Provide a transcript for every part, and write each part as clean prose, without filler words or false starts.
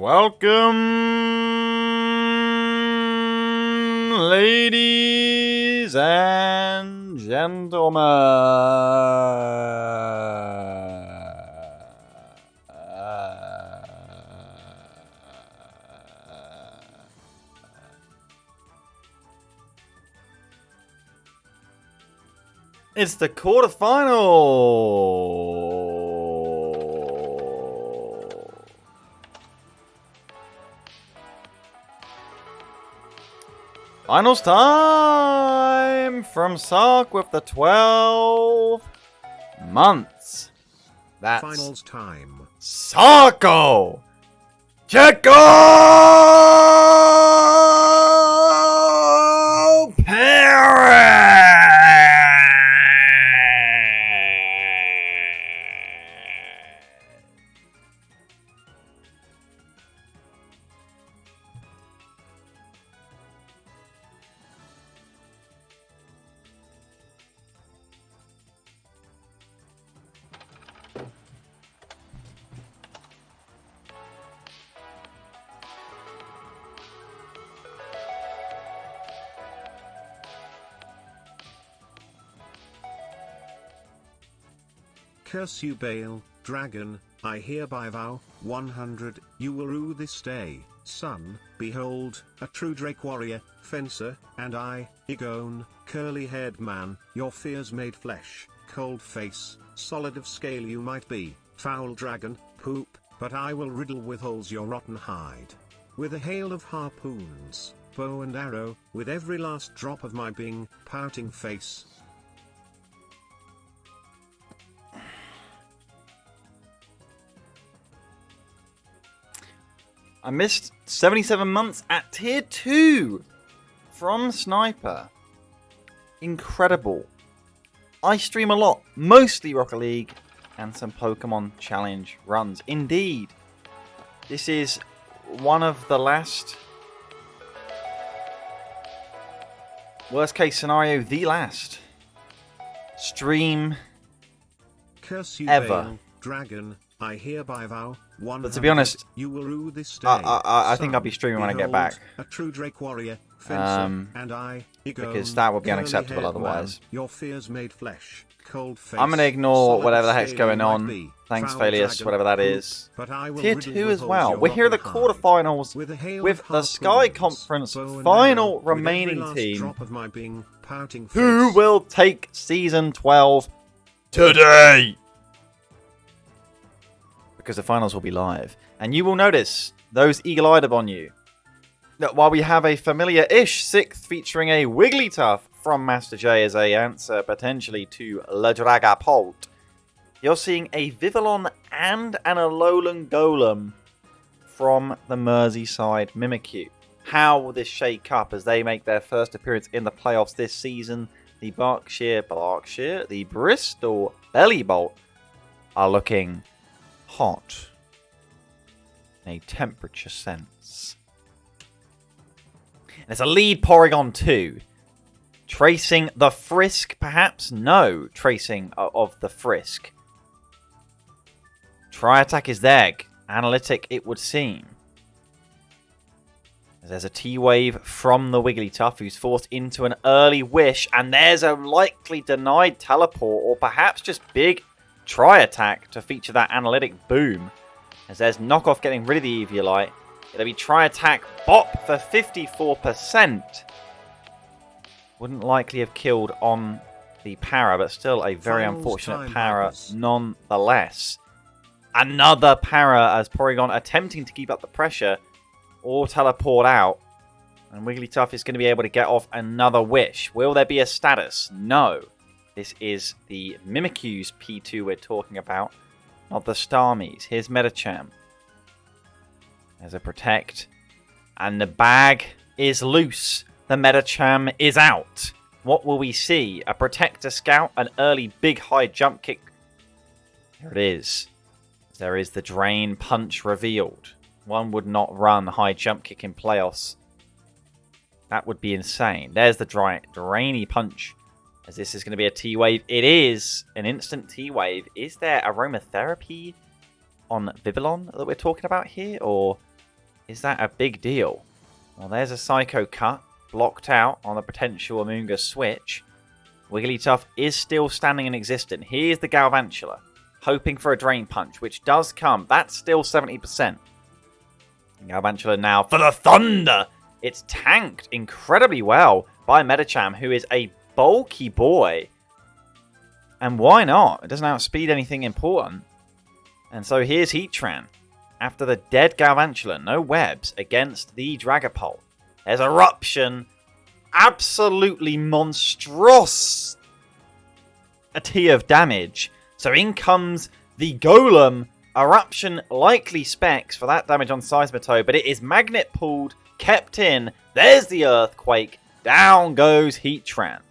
Welcome, ladies and gentlemen. It's the quarterfinal. Finals time from Sark with the 12 months. That's Finals time. Sarko! Checo Perez! Curse you, Bale, dragon, I hereby vow, 100, you will rue this day, son, behold, a true Drake warrior, fencer, and I, Igone, curly-haired man, your fears made flesh, cold face, solid of scale you might be, foul dragon, poop, but I will riddle with holes your rotten hide. With a hail of harpoons, bow and arrow, with every last drop of my being, pouting face. I missed 77 months at tier 2 from Sniper. Incredible. I stream a lot, mostly Rocket League and some Pokemon Challenge runs. Indeed, this is one of the last, worst case scenario, the last stream Curse you, ever. Bale, dragon, I hereby vow, 100, But to be honest, you will rue this day, I think son, I'll be streaming when I get behold, back. A true Drake warrior, fencer, and I, Igone, Because that would be unacceptable curly-haired otherwise. Man, your fears made flesh, cold face, I'm going to ignore solid whatever the of heck's scale going you might on. be, Thanks, foul Phalius, dragon, whatever that poop, is. but I will Tier riddle 2 with as holes well. your We're here at the rotten hide. quarterfinals With a hail with of the Sky harpoons, Conference bow and final arrow, with every remaining last team. drop of my being, pouting Who face. will take Season 12 today? Because the finals will be live. And you will notice those eagle-eyed upon you that while we have a familiar-ish 6th featuring a Wigglytuff from Master J as a answer potentially to Le Dragapult, you're seeing a Vivillon and an Alolan Golem from the Merseyside Mimikyu. How will this shake up as they make their first appearance in the playoffs this season? The the Bristol Bellibolt are looking hot in a temperature sense. There's a lead Porygon 2. Tracing the Frisk, perhaps? No tracing of the Frisk. Tri-Attack is there. Analytic, it would seem. There's a T-Wave from the Wigglytuff who's forced into an early Wish. And there's a likely denied Teleport or perhaps just big Tri-Attack to feature that Analytic Boom. As there's Knockoff getting rid of the Eviolite. It'll be Tri-Attack Bop for 54%. Wouldn't likely have killed on the Para, but still a very Finals unfortunate time, Para Marcus. nonetheless. Another Para as Porygon attempting to keep up the pressure or teleport out. And Wigglytuff is going to be able to get off another Wish. Will there be a status? No. This is the Mimikyu's P2 we're talking about, not the Starmies. Here's Medicham. There's a Protect. And the bag is loose. The Medicham is out. What will we see? A Protector Scout, an early big high jump kick. Here it is. There is the Drain Punch revealed. One would not run high jump kick in playoffs. That would be insane. There's the Drainy Punch. As this is going to be a T-Wave. It is an instant T-Wave. Is there aromatherapy on Vivillon that we're talking about here? Or Is that a big deal? Well, there's a Psycho Cut blocked out on the potential Amoonga switch. Wigglytuff is still standing and existent. Here's the Galvantula, hoping for a Drain Punch, which does come. That's still 70%. Galvantula now for the Thunder! It's tanked incredibly well by Medicham, who is a bulky boy. And why not? It doesn't outspeed anything important. And so here's Heatran. After the dead Galvantula, no webs against the Dragapult. There's Eruption. Absolutely monstrous of damage. So in comes the Golem. Eruption likely specs for that damage on Seismitoad, but it is magnet pulled, kept in. There's the Earthquake. Down goes Heatran.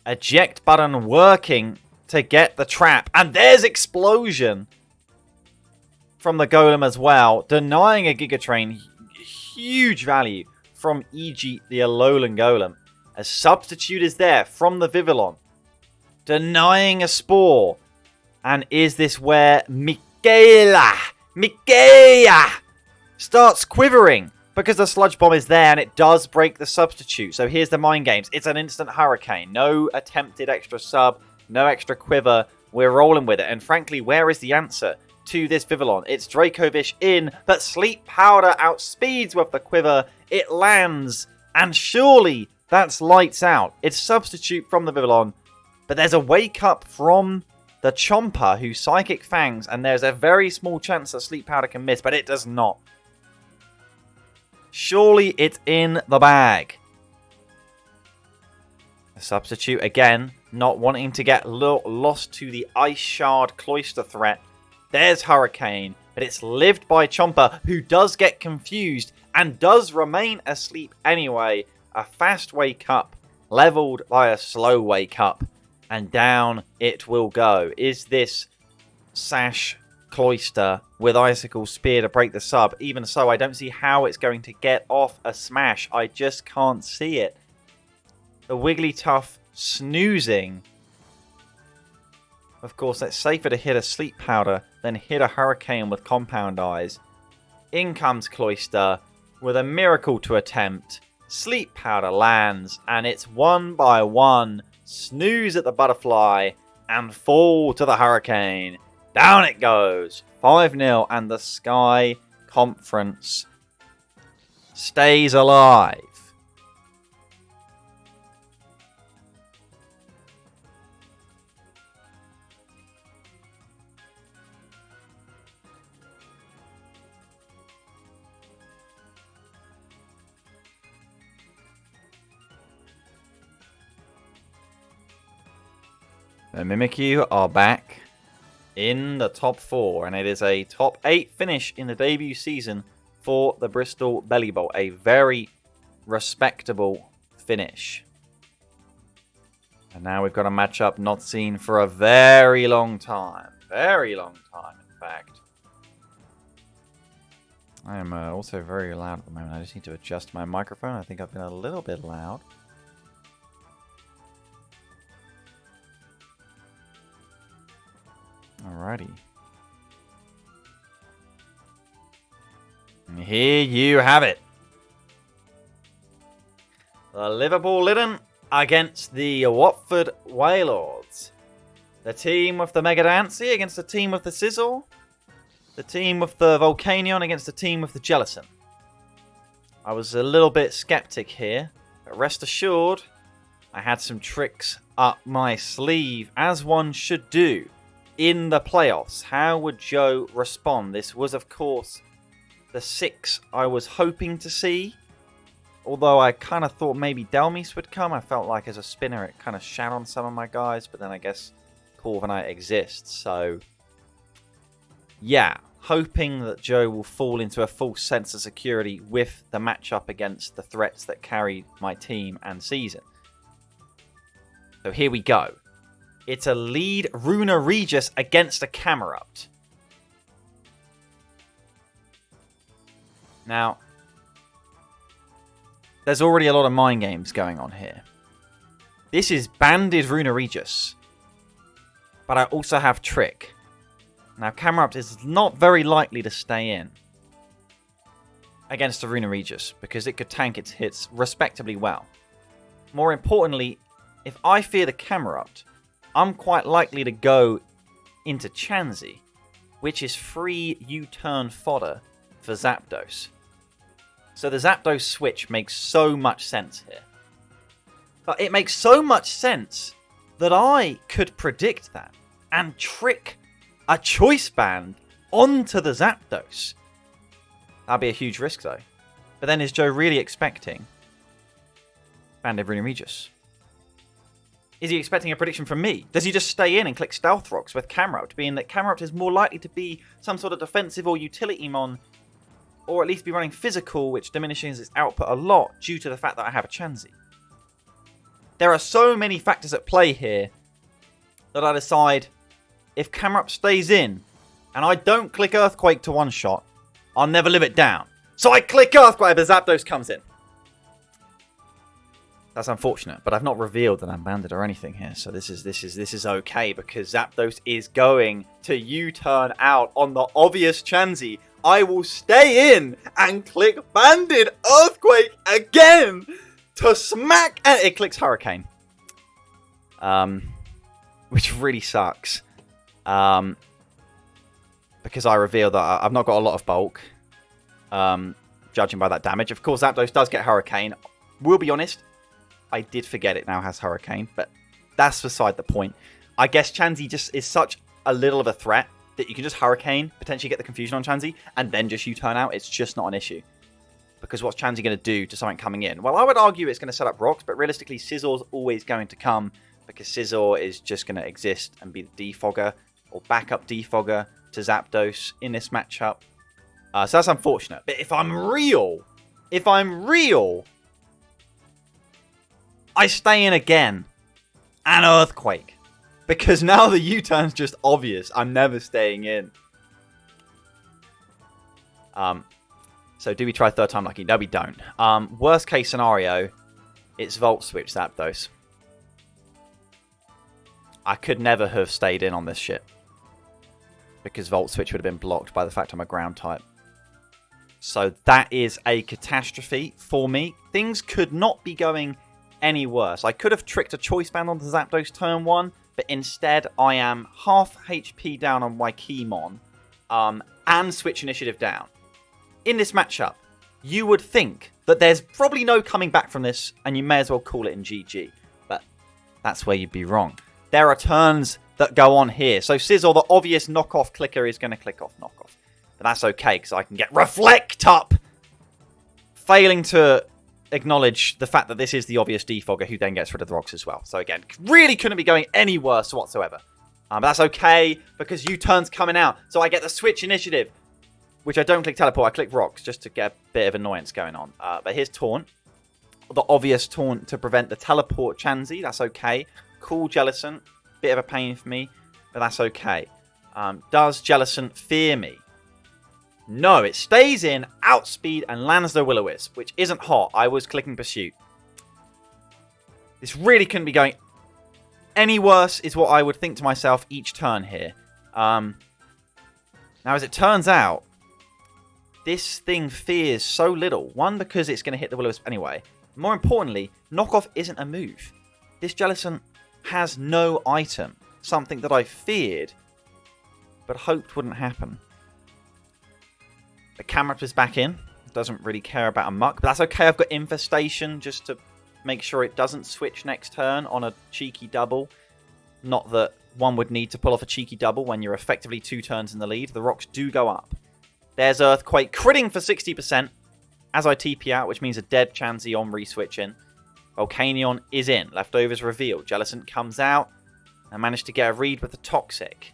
Eject button working to get the trap. And there's Explosion from the Golem as well, denying a Giga Train. Huge value from E.G. the Alolan Golem. A substitute is there from the Vivillon, denying a Spore. And is this where Mikaela starts quivering? Because the Sludge Bomb is there and it does break the substitute. So here's the Mind Games. It's an instant Hurricane. No attempted extra sub, no extra quiver. We're rolling with it. And frankly, where is the answer to this Vivillon? It's Dracovish in, but Sleep Powder outspeeds with the quiver. It lands, and surely that's lights out. It's substitute from the Vivillon, but there's a Wake Up from the Chomper, who Psychic Fangs, and there's a very small chance that Sleep Powder can miss, but it does not. Surely it's in the bag. A substitute again, not wanting to get lost to the Ice Shard Cloyster threat. There's Hurricane, but it's lived by Chomper, who does get confused and does remain asleep anyway. A fast Wake Up, leveled by a slow Wake Up, and down it will go. Is this Sash Cloyster with Icicle Spear to break the sub? Even so, I don't see how it's going to get off a smash. I just can't see it. The Wigglytuff snoozing. Of course, it's safer to hit a Sleep Powder than hit a Hurricane with Compound Eyes. In comes Cloyster with a miracle to attempt. Sleep Powder lands, and it's 1 by 1. Snooze at the Butterfly, and fall to the Hurricane. Down it goes. 5-0, and the Sky Conference stays alive. The Mimikyu are back in the top 4, and it is a top 8 finish in the debut season for the Bristol Bellibolt. A very respectable finish. And now we've got a matchup not seen for a very long time. Very long time, in fact. I am also very loud at the moment. I just need to adjust my microphone. I think I've been a little bit loud. Alrighty. And here you have it. The Liverpool Litten against the Watford Wailords. The team with the Mega Dancy against the team with the Sizzle. The team with the Volcanion against the team with the Jellicent. I was a little bit skeptic here, but rest assured, I had some tricks up my sleeve, as one should do. In the playoffs, how would Joe respond? This was, of course, the 6 I was hoping to see. Although I kind of thought maybe Delmise would come. I felt like as a spinner it kind of shat on some of my guys. But then I guess Corviknight exists. So, yeah. Hoping that Joe will fall into a false sense of security with the matchup against the threats that carried my team and season. So here we go. It's a lead Runa Regis against a Camerupt. Now, there's already a lot of mind games going on here. This is banded Runa Regis, but I also have Trick. Now, Camerupt is not very likely to stay in. against the Runa Regis because it could tank its hits respectably well. More importantly, if I fear the Camerupt, I'm quite likely to go into Chansey, which is free U-turn fodder for Zapdos. So the Zapdos switch makes so much sense here. But it makes so much sense that I could predict that and trick a Choice Band onto the Zapdos. That'd be a huge risk though. But then is Joe really expecting Banded Runa Regis? Is he expecting a prediction from me? Does he just stay in and click Stealth Rocks with Camerupt, being that Camerupt is more likely to be some sort of defensive or utility mon, or at least be running physical, which diminishes its output a lot due to the fact that I have a Chansey? There are so many factors at play here that I decide if Camerupt stays in and I don't click Earthquake to one-shot, I'll never live it down. So I click Earthquake, but Zapdos comes in. That's unfortunate, but I've not revealed that I'm banded or anything here, so this is okay because Zapdos is going to U-turn out on the obvious Chansey. I will stay in and click Banded Earthquake again to smack, and it clicks Hurricane, which really sucks, because I reveal that I've not got a lot of bulk, judging by that damage. Of course, Zapdos does get Hurricane. We'll be honest, I did forget it now has Hurricane, but that's beside the point. I guess Chansey just is such a little of a threat that you can just Hurricane, potentially get the confusion on Chansey, and then just U-turn out. It's just not an issue. Because what's Chansey going to do to something coming in? Well, I would argue it's going to set up rocks, but realistically, Scizzor's always going to come because Scizzor is just going to exist and be the defogger or backup defogger to Zapdos in this matchup. So that's unfortunate. But if I'm real, I stay in again and Earthquake. Because now the U-turn's just obvious. I'm never staying in. So do we try third time lucky? No, we don't. Worst case scenario, it's Volt Switch Zapdos. I could never have stayed in on this shit. Because Volt Switch would have been blocked by the fact I'm a ground type. So that is a catastrophe for me. Things could not be going any worse. I could have tricked a Choice Band onto Zapdos turn 1, but instead I am half HP down on my Keymon, and switch initiative down. In this matchup, you would think that there's probably no coming back from this, and you may as well call it in GG. But that's where you'd be wrong. There are turns that go on here. So Scizzor, the obvious knockoff clicker, is going to click off knockoff. But that's okay, because I can get Reflect Up! Failing to acknowledge the fact that this is the obvious defogger, who then gets rid of the rocks as well. So again, really couldn't be going any worse whatsoever. But that's okay, because U-turn's coming out. So I get the switch initiative, which I don't click teleport, I click rocks, just to get a bit of annoyance going on. But here's taunt. The obvious taunt to prevent the teleport Chansey, that's okay. Cool Jellicent, bit of a pain for me, but that's okay. Does Jellicent fear me? No, it stays in, outspeed, and lands the Will-O-Wisp, which isn't hot. I was clicking Pursuit. This really couldn't be going any worse, is what I would think to myself each turn here. Now, as it turns out, this thing fears so little. One, because it's going to hit the Will-O-Wisp anyway. More importantly, knockoff isn't a move. This Jellicent has no item. Something that I feared, but hoped wouldn't happen. The Camerupt is back in. Doesn't really care about a Muck, but that's okay. I've got Infestation just to make sure it doesn't switch next turn on a cheeky double. Not that one would need to pull off a cheeky double when you're effectively 2 turns in the lead. The rocks do go up. There's Earthquake, critting for 60% as I TP out, which means a dead Chansey on re-switching. Volcanion is in. Leftovers revealed. Jellicent comes out. I managed to get a read with the Toxic.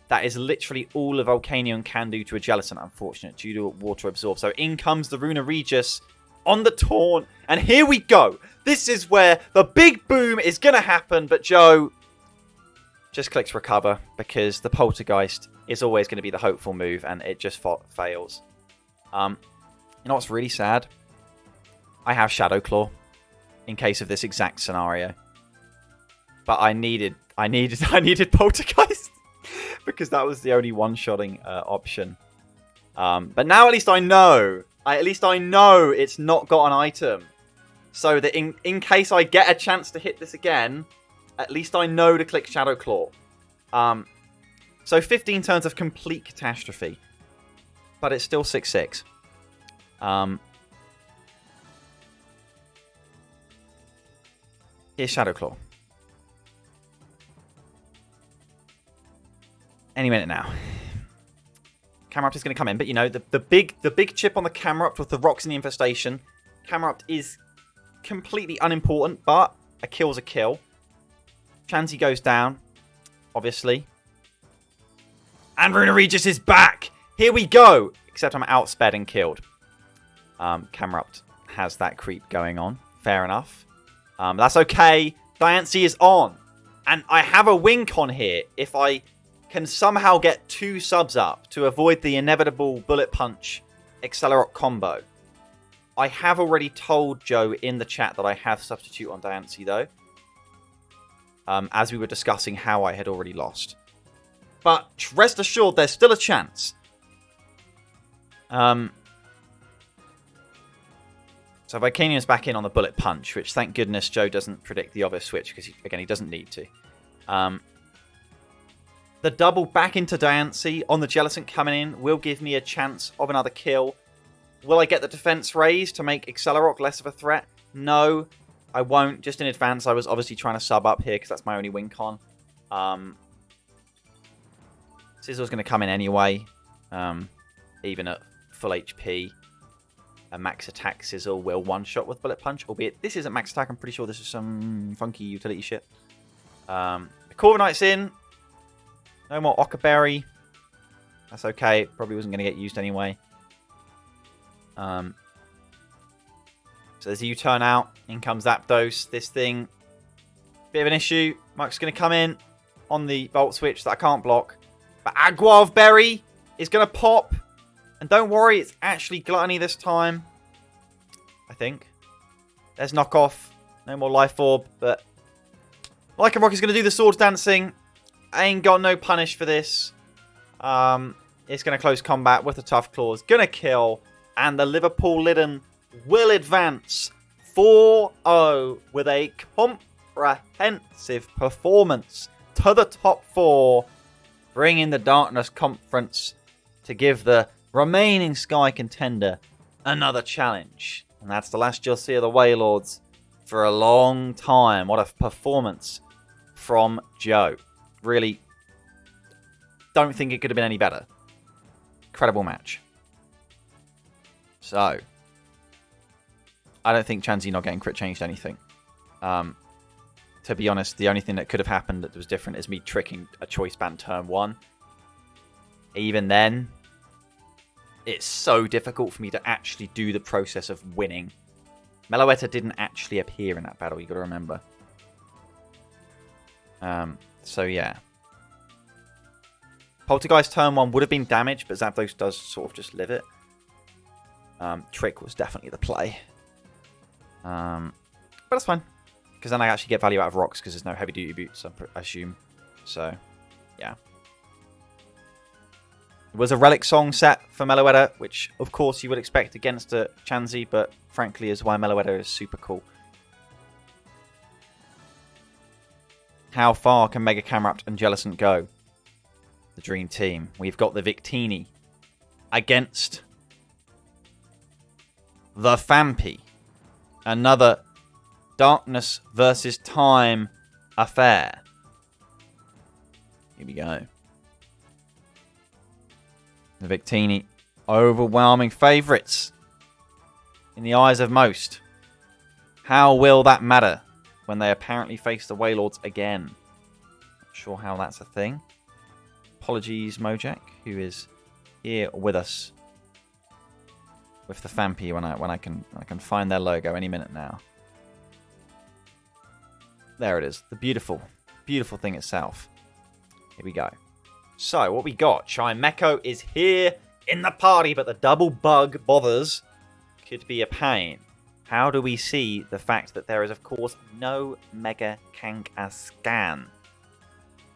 That is literally all a Volcanion can do to a Jellicent, unfortunate, due to Water Absorb. So in comes the Runa Regis on the taunt. And here we go. This is where the big boom is going to happen. But Joe just clicks Recover because the Poltergeist is always going to be the hopeful move. And it just fails. You know what's really sad? I have Shadow Claw in case of this exact scenario. But I needed Poltergeist. Because that was the only one-shotting option. But now at least I know At least I know it's not got an item. So that in case I get a chance to hit this again, at least I know to click Shadow Claw. So 15 turns of complete catastrophe. But it's still 6-6. Here's Shadow Claw. Any minute now. Camerupt is going to come in, but you know, the big chip on the Camerupt with the rocks in the infestation. Camerupt is completely unimportant, but a kill's a kill. Chansey goes down, obviously. And Runa Regis is back! Here we go! Except I'm outsped and killed. Camerupt has that creep going on. Fair enough. That's okay. Diancie is on. And I have a wink on here if I can somehow get 2 subs up to avoid the inevitable bullet punch Accelerock combo. I have already told Joe in the chat that I have substitute on Diancie though. As we were discussing how I had already lost. But rest assured there's still a chance. So Vicanium's back in on the bullet punch, which thank goodness Joe doesn't predict the obvious switch because again he doesn't need to. The double back into Diancie on the Jellicent coming in will give me a chance of another kill. Will I get the defense raised to make Accelerock less of a threat? No, I won't. Just in advance, I was obviously trying to sub up here because that's my only win con. Sizzle's going to come in anyway, even at full HP. A max attack Sizzle will one-shot with Bullet Punch, albeit this isn't max attack. I'm pretty sure this is some funky utility shit. The Corviknight's in. No more Ockerberry. That's okay. Probably wasn't going to get used anyway. So there's a U-turn out. In comes Zapdos. This thing, bit of an issue. Mike's going to come in on the Volt Switch that I can't block. But Aguave Berry is going to pop. And don't worry, it's actually Gluttony this time. I think. There's Knockoff. No more Life Orb. But Lycanroc is going to do the Swords Dancing. I ain't got no punish for this. It's going to close combat with the Tough Claws. Going to kill. And the Liverpool Litten will advance 4-0 with a comprehensive performance to the top 4. Bringing the Darkness Conference to give the remaining Sky contender another challenge. And that's the last you'll see of the Wailords for a long time. What a performance from Joe. Really don't think it could have been any better. Incredible match. So, I don't think Chansey not getting crit changed anything. To be honest, the only thing that could have happened that was different is me tricking a choice band turn 1. Even then, it's so difficult for me to actually do the process of winning. Meloetta didn't actually appear in that battle, you got to remember. So yeah. Poltergeist turn 1 would have been damaged, but Zapdos does sort of just live it. Trick was definitely the play. But that's fine. Because then I actually get value out of rocks because there's no heavy duty boots, I assume. So, yeah. It was a Relic Song set for Meloetta, which of course you would expect against a Chansey, but frankly is why Meloetta is super cool. How far can Mega Camerupt and Jellicent go? The Dream Team. We've got the Victini against the Phanpy. Another Darkness versus Time affair. Here we go. The Victini, overwhelming favourites in the eyes of most. How will that matter when they apparently face the Wailords again? Not sure how that's a thing. Apologies, Mojak, who is here with us with the Phanpy when I can find their logo any minute now. There it is. The beautiful, beautiful thing itself. Here we go. So, what we got? Chimecho is here in the party, but the double bug bothers could be a pain. How do we see the fact that there is, of course, no Mega Kangaskhan?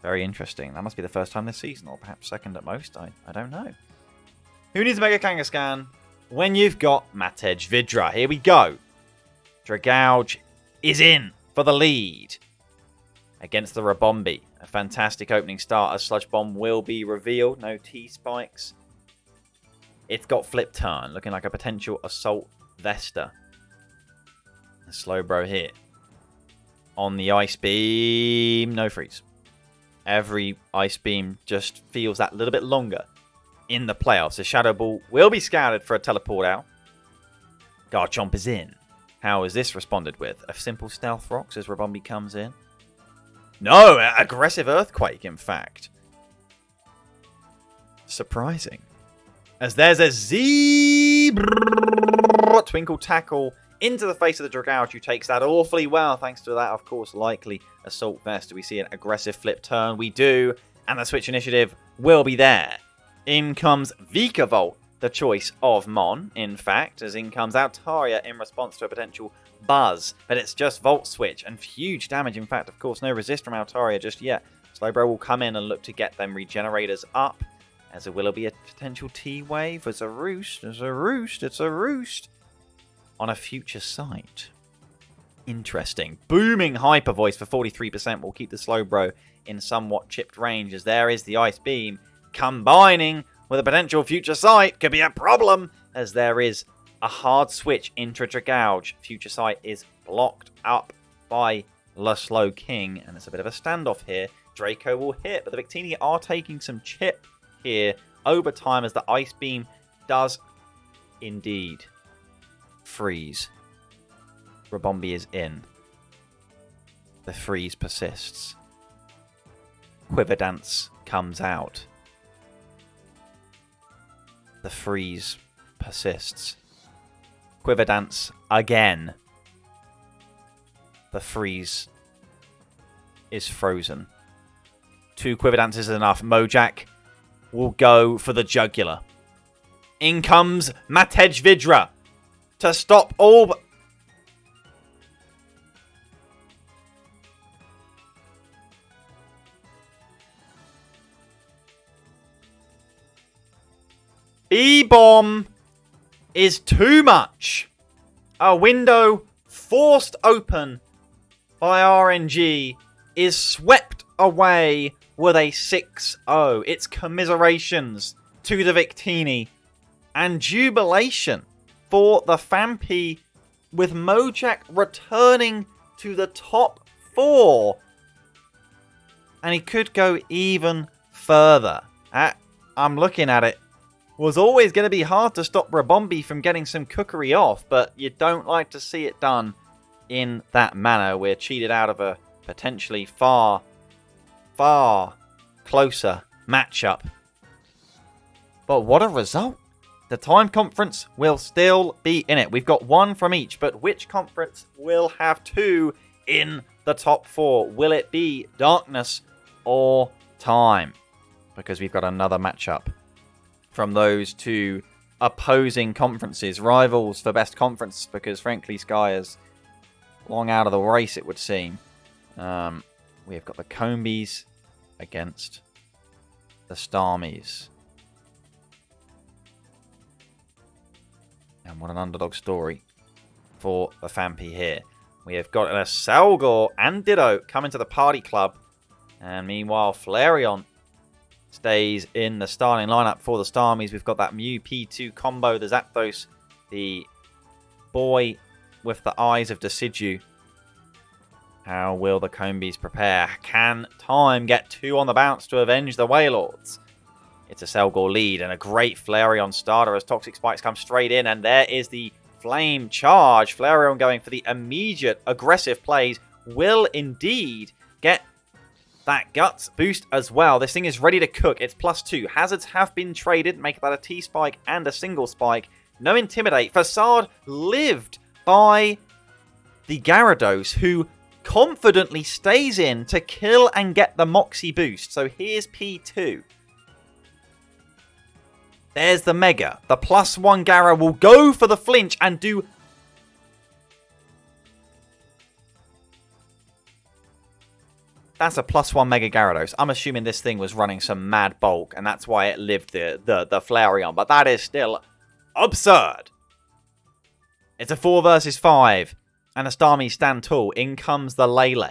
Very interesting. That must be the first time this season, or perhaps second at most. I don't know. Who needs Mega Kangaskhan when you've got Matej Vidra. Here we go. Dragouge is in for the lead against the Rabombi. A fantastic opening start as Sludge Bomb will be revealed. No T-Spikes. It's got Flip Turn, looking like a potential Assault Vesta. A Slowbro here. On the Ice Beam, no freeze. Every Ice Beam just feels that little bit longer in the playoffs. The Shadow Ball will be scouted for a teleport out. Garchomp is in. How is this responded with? A simple Stealth Rocks as Rabombi comes in. No, aggressive Earthquake, in fact. Surprising. As there's a Twinkle Tackle into the face of the Dragouge, who takes that awfully well. Thanks to that, of course, likely Assault Vest. Do we see an aggressive Flip Turn? We do. And the Switch Initiative will be there. In comes Vikavolt, the choice of Mon, in fact, as in comes Altaria in response to a potential Buzz. But it's just Volt Switch and huge damage. In fact, of course, no resist from Altaria just yet. Slowbro will come in and look to get them Regenerators up. As there will be a potential T-Wave. It's a Roost. It's a Roost. It's a Roost. On a future site. Interesting. Booming Hyper Voice for 43% will keep the Slowbro in somewhat chipped range. As there is the Ice Beam. Combining with a potential future sight could be a problem, as there is a hard switch into Dragouge. Future sight is blocked up by the Slow King, and it's a bit of a standoff here. Draco will hit, but the Victini are taking some chip here over time as the Ice Beam does indeed freeze. Rabombi is in. The freeze persists. Quiver Dance comes out. The freeze persists. Quiver Dance again. The freeze is frozen. 2 Quiver Dances is enough. Mojack will go for the Jugular. In comes Matej Vidra to stop all... B-Bomb is too much. A window forced open by RNG is swept away with a 6-0. It's commiserations to the Victini and jubilation for the Phanpy, with Mojack returning to the top 4. And he could go even further. I'm looking at it. Was always going to be hard to stop Rabombi from getting some cookery off, but you don't like to see it done in that manner. We're cheated out of a potentially far, far closer matchup. But what a result. The time conference will still be in it. We've got 1 from each, but which conference will have 2 in the top 4? Will it be Darkness or Time? Because we've got another matchup from those 2 opposing conferences, rivals for best conference, because frankly Sky is long out of the race, it would seem. We have got the Combees against the Starmies. And what an underdog story for the Phanpy here. We have got a Selgor and Ditto coming to the party club. And meanwhile, Flareon stays in the starting lineup for the Starmies. We've got that Mew P2 combo, the Zapdos, the boy with the eyes of Decidueye. How will the Combees prepare? Can Time get 2 on the bounce to avenge the Wailords? It's a Selgor lead and a great Flareon starter as Toxic Spikes come straight in. And there is the Flame Charge. Flareon going for the immediate aggressive plays will indeed get that Guts boost as well. This thing is ready to cook. It's +2. Hazards have been traded. Make that a T-Spike and a single Spike. No Intimidate. Facade lived by the Gyarados, who confidently stays in to kill and get the Moxie boost. So here's P2. There's the Mega. The +1 Gyara will go for the flinch and do... That's a +1 Mega Gyarados. I'm assuming this thing was running some mad bulk, and that's why it lived the Flareon. But that is still absurd. It's a 4 versus 5. And the Starmies stand tall. In comes the Lele.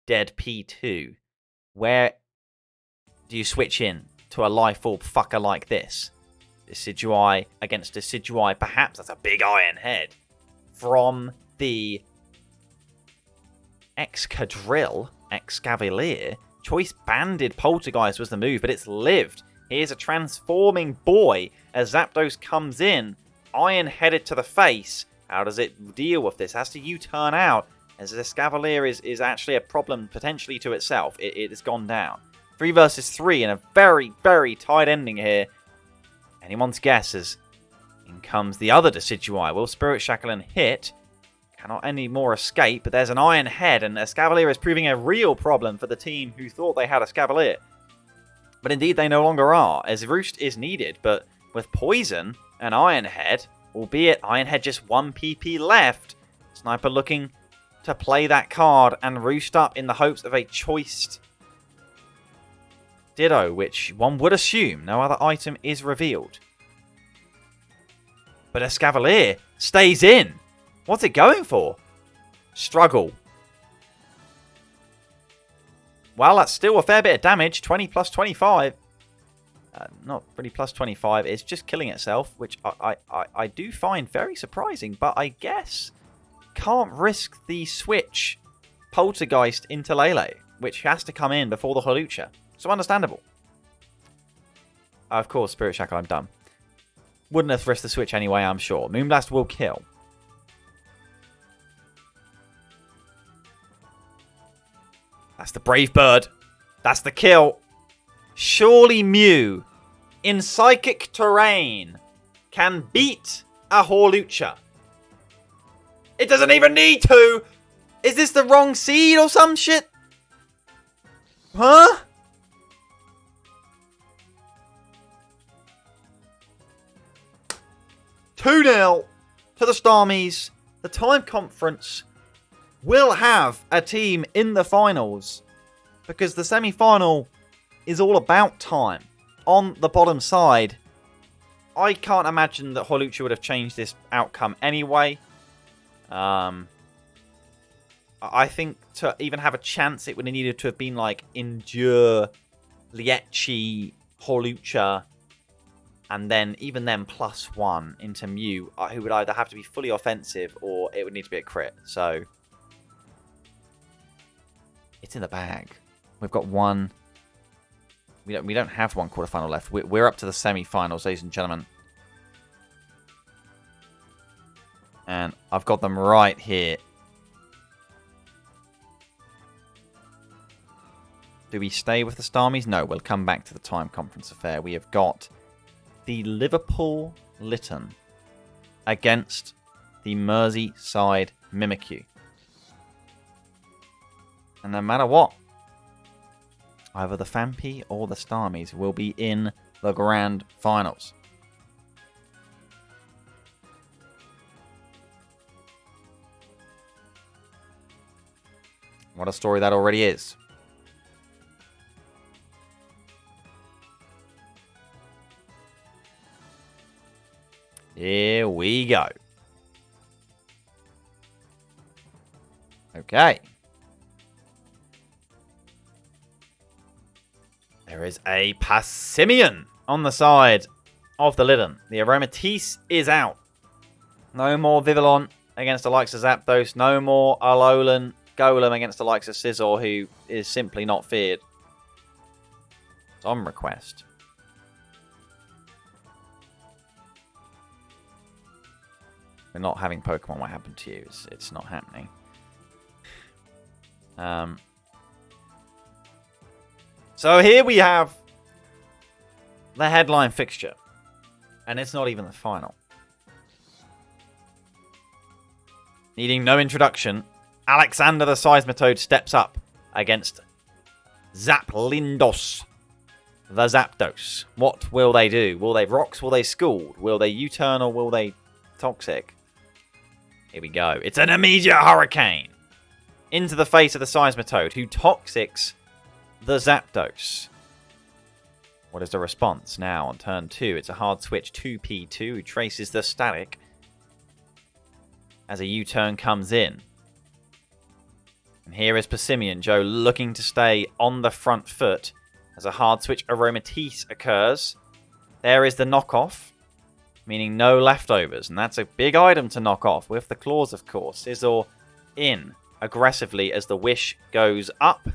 Dead P2. Where do you switch in to a life orb fucker like this? Decidueye against Decidueye. Perhaps that's a big iron head. From the Excadrill, Excavalier. Choice Banded Poltergeist was the move, but it's lived. Here's a transforming boy as Zapdos comes in. Iron headed to the face. How does it deal with this? Has to U-turn out, as this Escavalier is actually a problem potentially to itself. It has gone down. 3 versus 3 in a very, very tight ending here. Anyone's guess as in comes the other Decidueye. Will Spirit Shackle hit? Cannot any more escape, but there's an Iron Head, and Escavalier is proving a real problem for the team who thought they had Escavalier. But indeed they no longer are, as Roost is needed, but with Poison and Iron Head, albeit Iron Head just 1 PP left, Sniper looking to play that card and Roost up in the hopes of a choiced Ditto, which one would assume no other item is revealed. But Escavalier stays in. What's it going for? Struggle. Well, that's still a fair bit of damage. 20 plus 25. Not really plus 25. It's just killing itself, which I do find very surprising. But I guess can't risk the switch Poltergeist into Lele, which has to come in before the Hawlucha. So understandable. Of course, Spirit Shackle, I'm dumb. Wouldn't have risked the switch anyway, I'm sure. Moonblast will kill. That's the Brave Bird. That's the kill. Surely Mew, in Psychic Terrain, can beat a Hawlucha. It doesn't even need to! Is this the wrong seed or some shit? Huh? Two 2-0 to the Starmies. The Time Conference will have a team in the finals because the semi-final is all about time. On the bottom side, I can't imagine that Hawlucha would have changed this outcome anyway. I think to even have a chance, it would have needed to have been like Endure, Liechi, Hawlucha, and then even then +1 into Mew, who would either have to be fully offensive or it would need to be a crit. So it's in the bag. We've got one. We don't have one quarterfinal left. We're up to the semi-finals, ladies and gentlemen. And I've got them right here. Do we stay with the Starmies? No, we'll come back to the Time Conference affair. We have got the Liverpool Litten against the Merseyside Mimikyu. And no matter what, either the Phanpy or the Starmies will be in the grand finals. What a story that already is. Here we go. Okay. There is a Passimian on the side of the Litten. The Aromatisse is out. No more Vivillon against the likes of Zapdos. No more Alolan Golem against the likes of Scizor, who is simply not feared. It's on request. We're not having Pokemon. What happened to you? It's not happening. So here we have the headline fixture. And it's not even the final. Needing no introduction, Alexander the Seismitoad steps up against Zaplindos the Zapdos. What will they do? Will they Rocks? Will they Scald? Will they U-turn or will they Toxic? Here we go. It's an immediate Hurricane into the face of the Seismitoad, who Toxics the Zapdos. What is the response now on turn 2? It's a hard switch to P2, who traces the static as a U-turn comes in. And here is Persimmon. Joe looking to stay on the front foot as a hard switch Aromatisse occurs. There is the knockoff, meaning no leftovers. And that's a big item to knock off with the claws, of course. Sizzle in aggressively as the wish goes up.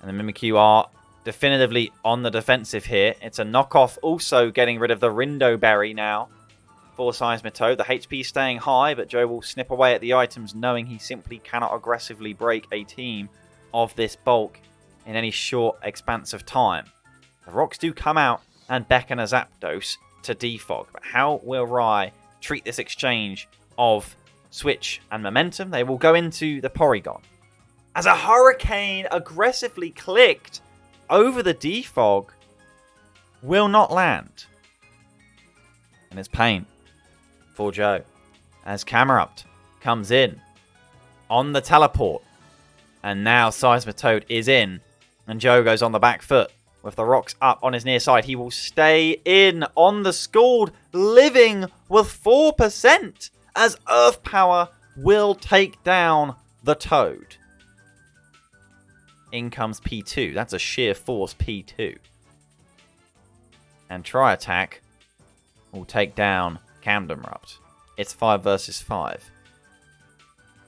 And the Mimikyu are definitively on the defensive here. It's a knockoff, also getting rid of the Rindo Berry now for Seismitoad. The HP staying high, but Joe will snip away at the items, knowing he simply cannot aggressively break a team of this bulk in any short expanse of time. The rocks do come out and beckon a Zapdos to defog. But how will Rai treat this exchange of switch and momentum? They will go into the Porygon. As a Hurricane aggressively clicked over the defog, will not land. And it's pain for Joe as Camerupt comes in on the teleport. And now Seismitoad is in, and Joe goes on the back foot with the rocks up on his near side. He will stay in on the Scald, living with 4% as Earth Power will take down the Toad. In comes P2. That's a sheer force P2. And Tri Attack will take down Camdenrupt. It's 5 versus 5.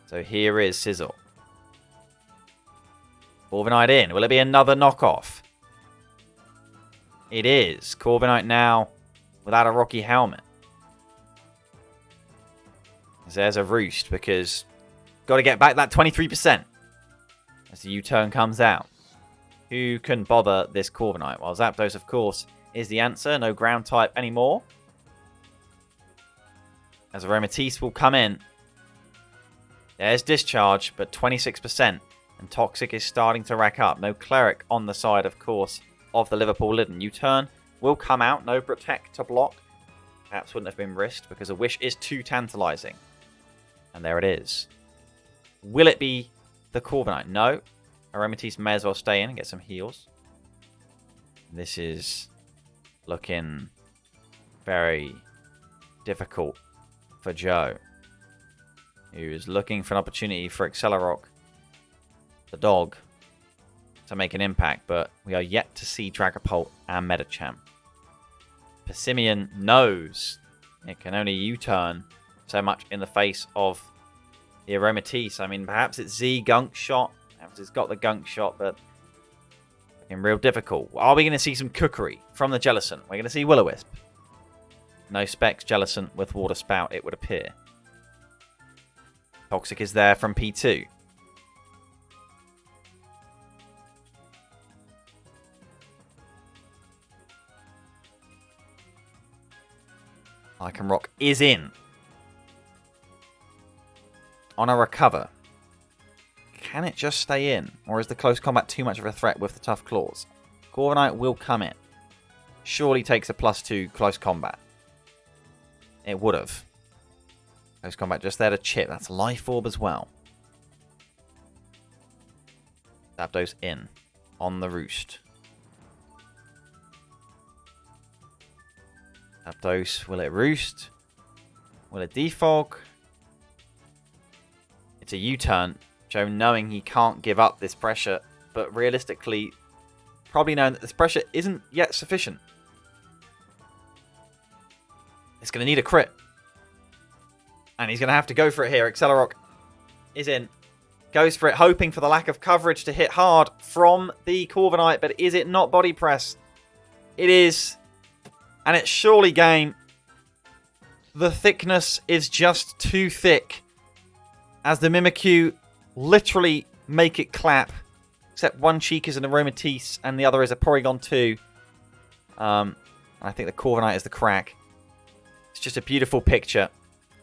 So here is Sizzle. Corviknight in. Will it be another knockoff? It is. Corviknight now without a Rocky Helmet. There's a Roost because got to get back that 23%. As the U-turn comes out. Who can bother this Corviknight? Well, Zapdos, of course, is the answer. No ground type anymore. As Aromatisse will come in. There's Discharge, but 26%. And Toxic is starting to rack up. No Cleric on the side, of course, of the Liverpool Litten. U-turn will come out. No Protect to block. Perhaps wouldn't have been risked because a Wish is too tantalizing. And there it is. Will it be the Corviknight? No. Aromatisse may as well stay in and get some heals. This is looking very difficult for Joe, who is looking for an opportunity for Accelerock, the dog, to make an impact, but we are yet to see Dragapult and Medicham. Persimmon knows it can only U-turn so much in the face of the Aromatisse. I mean, perhaps it's Z Gunk Shot. Perhaps it's got the Gunk Shot, but looking real difficult. Are we going to see some cookery from the Jellicent? We're going to see Will-O-Wisp. No Specs Jellicent with Water Spout, it would appear. Toxic is there from P2. Lycanroc is in. On a recover. Can it just stay in? Or is the close combat too much of a threat with the tough claws? Corviknight will come in. Surely takes a +2 close combat. It would have. Close combat just there to chip. That's Life Orb as well. Zapdos in. On the Roost. Zapdos, will it Roost? Will it Defog? It's a U-turn. Joe knowing he can't give up this pressure, but realistically, probably knowing that this pressure isn't yet sufficient. It's going to need a crit. And he's going to have to go for it here. Accelerock is in. Goes for it, hoping for the lack of coverage to hit hard from the Corviknight, but is it not body press? It is. And it's surely game. The thickness is just too thick. As the Mimikyu literally make it clap. Except one cheek is an Aromatisse and the other is a Porygon 2. I think the Corviknight is the crack. It's just a beautiful picture.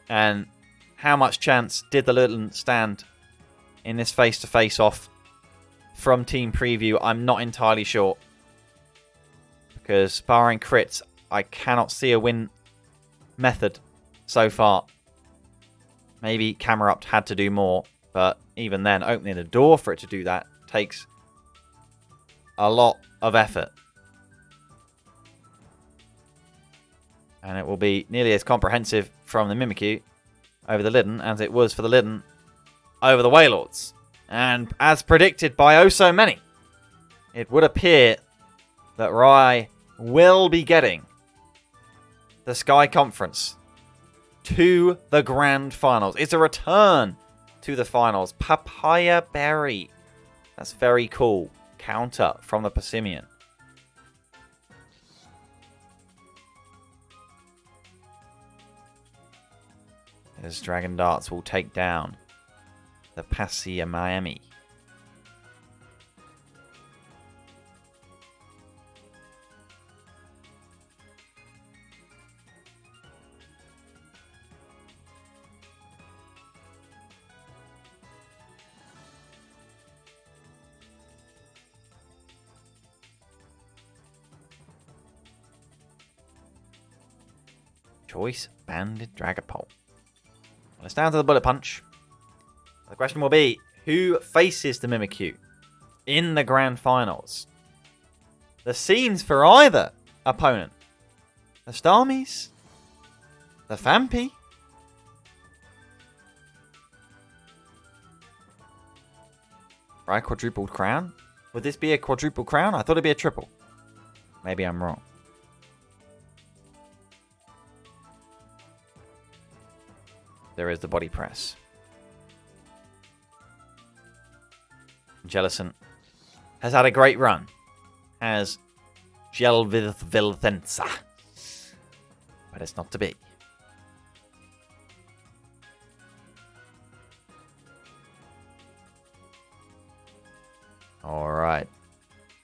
And how much chance did the Litten stand in this face-to-face off from Team Preview? I'm not entirely sure. Because barring crits, I cannot see a win method so far. Maybe Camerupt had to do more, but even then, opening the door for it to do that takes a lot of effort. And it will be nearly as comprehensive from the Mimikyu over the Litten as it was for the Litten over the Wailords. And as predicted by oh so many, it would appear that Rai will be getting the Sky Conference to the Grand Finals. It's a return to the finals. Papaya Berry. That's very cool. Counter from the Persimmon. As Dragon Darts will take down the Passia Miami. Choice Banded Dragapult. Well, it's down to the bullet punch. The question will be, who faces the Mimikyu in the Grand Finals? The scenes for either opponent. The Starmies? The Phanpy? Right, quadrupled crown? Would this be a quadruple crown? I thought it'd be a triple. Maybe I'm wrong. There is the body press. Jellison has had a great run as Jelvithvilthensa. But it's not to be. Alright.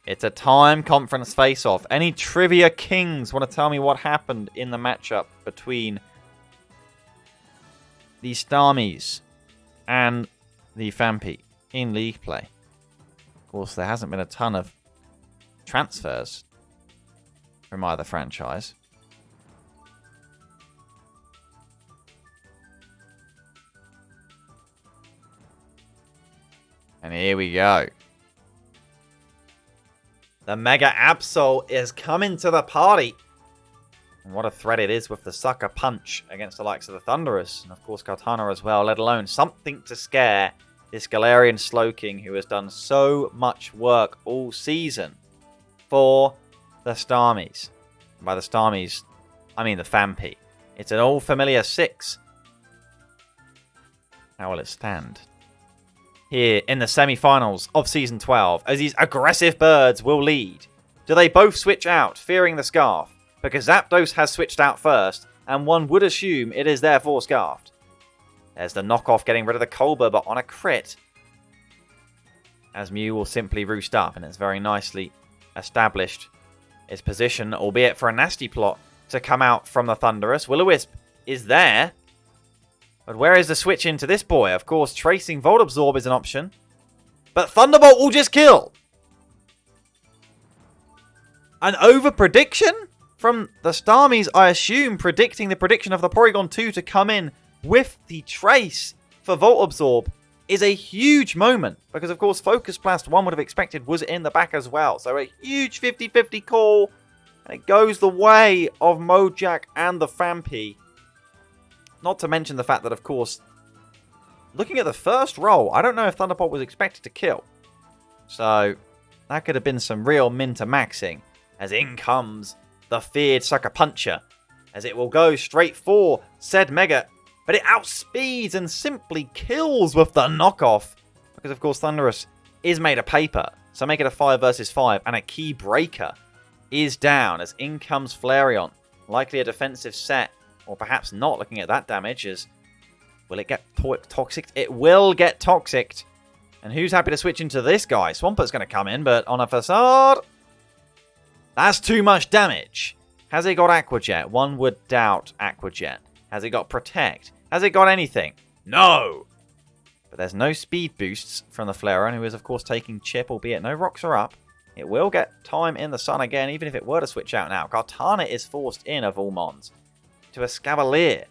It's a time conference face-off. Any trivia kings want to tell me what happened in the matchup between the Starmies and the Phanpy in league play? Of course, there hasn't been a ton of transfers from either franchise. And here we go. The Mega Absol is coming to the party. And what a threat it is with the Sucker Punch against the likes of the Thunderous. And of course Kartana as well, let alone something to scare this Galarian Slowking who has done so much work all season for the Starmies. And by the Starmies, I mean the Phanpy. It's an all familiar 6. How will it stand here in the semi-finals of Season 12 as these aggressive birds will lead? Do they both switch out, fearing the Scarf? Because Zapdos has switched out first, and one would assume it is therefore Scarfed. There's the knockoff getting rid of the Colbur, but on a crit. As Mew will simply roost up, and it's very nicely established its position, albeit for a nasty plot to come out from the Thunderous. Will-O-Wisp is there. But where is the switch into this boy? Of course, tracing Volt Absorb is an option. But Thunderbolt will just kill. An over-prediction from the Starmies, I assume, predicting the prediction of the Porygon 2 to come in with the trace for Volt Absorb is a huge moment. Because, of course, Focus Blast, one would have expected, was in the back as well. So a huge 50-50 call. And it goes the way of Mojack and the Phanpy. Not to mention the fact that, of course, looking at the first roll, I don't know if Thunderbolt was expected to kill. So that could have been some real min-to-maxing. As in comes the feared Sucker Puncher, as it will go straight for said Mega, but it outspeeds and simply kills with the knockoff, because of course Thunderous is made of paper, so make it a 5 versus 5, and a key breaker is down, as in comes Flareon, likely a defensive set, or perhaps not, looking at that damage, as will it get toxic? It will get toxic, and who's happy to switch into this guy? Swampert's going to come in, but on a Facade, that's too much damage. Has it got Aqua Jet? One would doubt Aqua Jet. Has it got Protect? Has it got anything? No! But there's no speed boosts from the Flareon, who is of course taking chip, albeit no rocks are up. It will get time in the sun again, even if it were to switch out now. Kartana is forced in of all mons to Escavalier.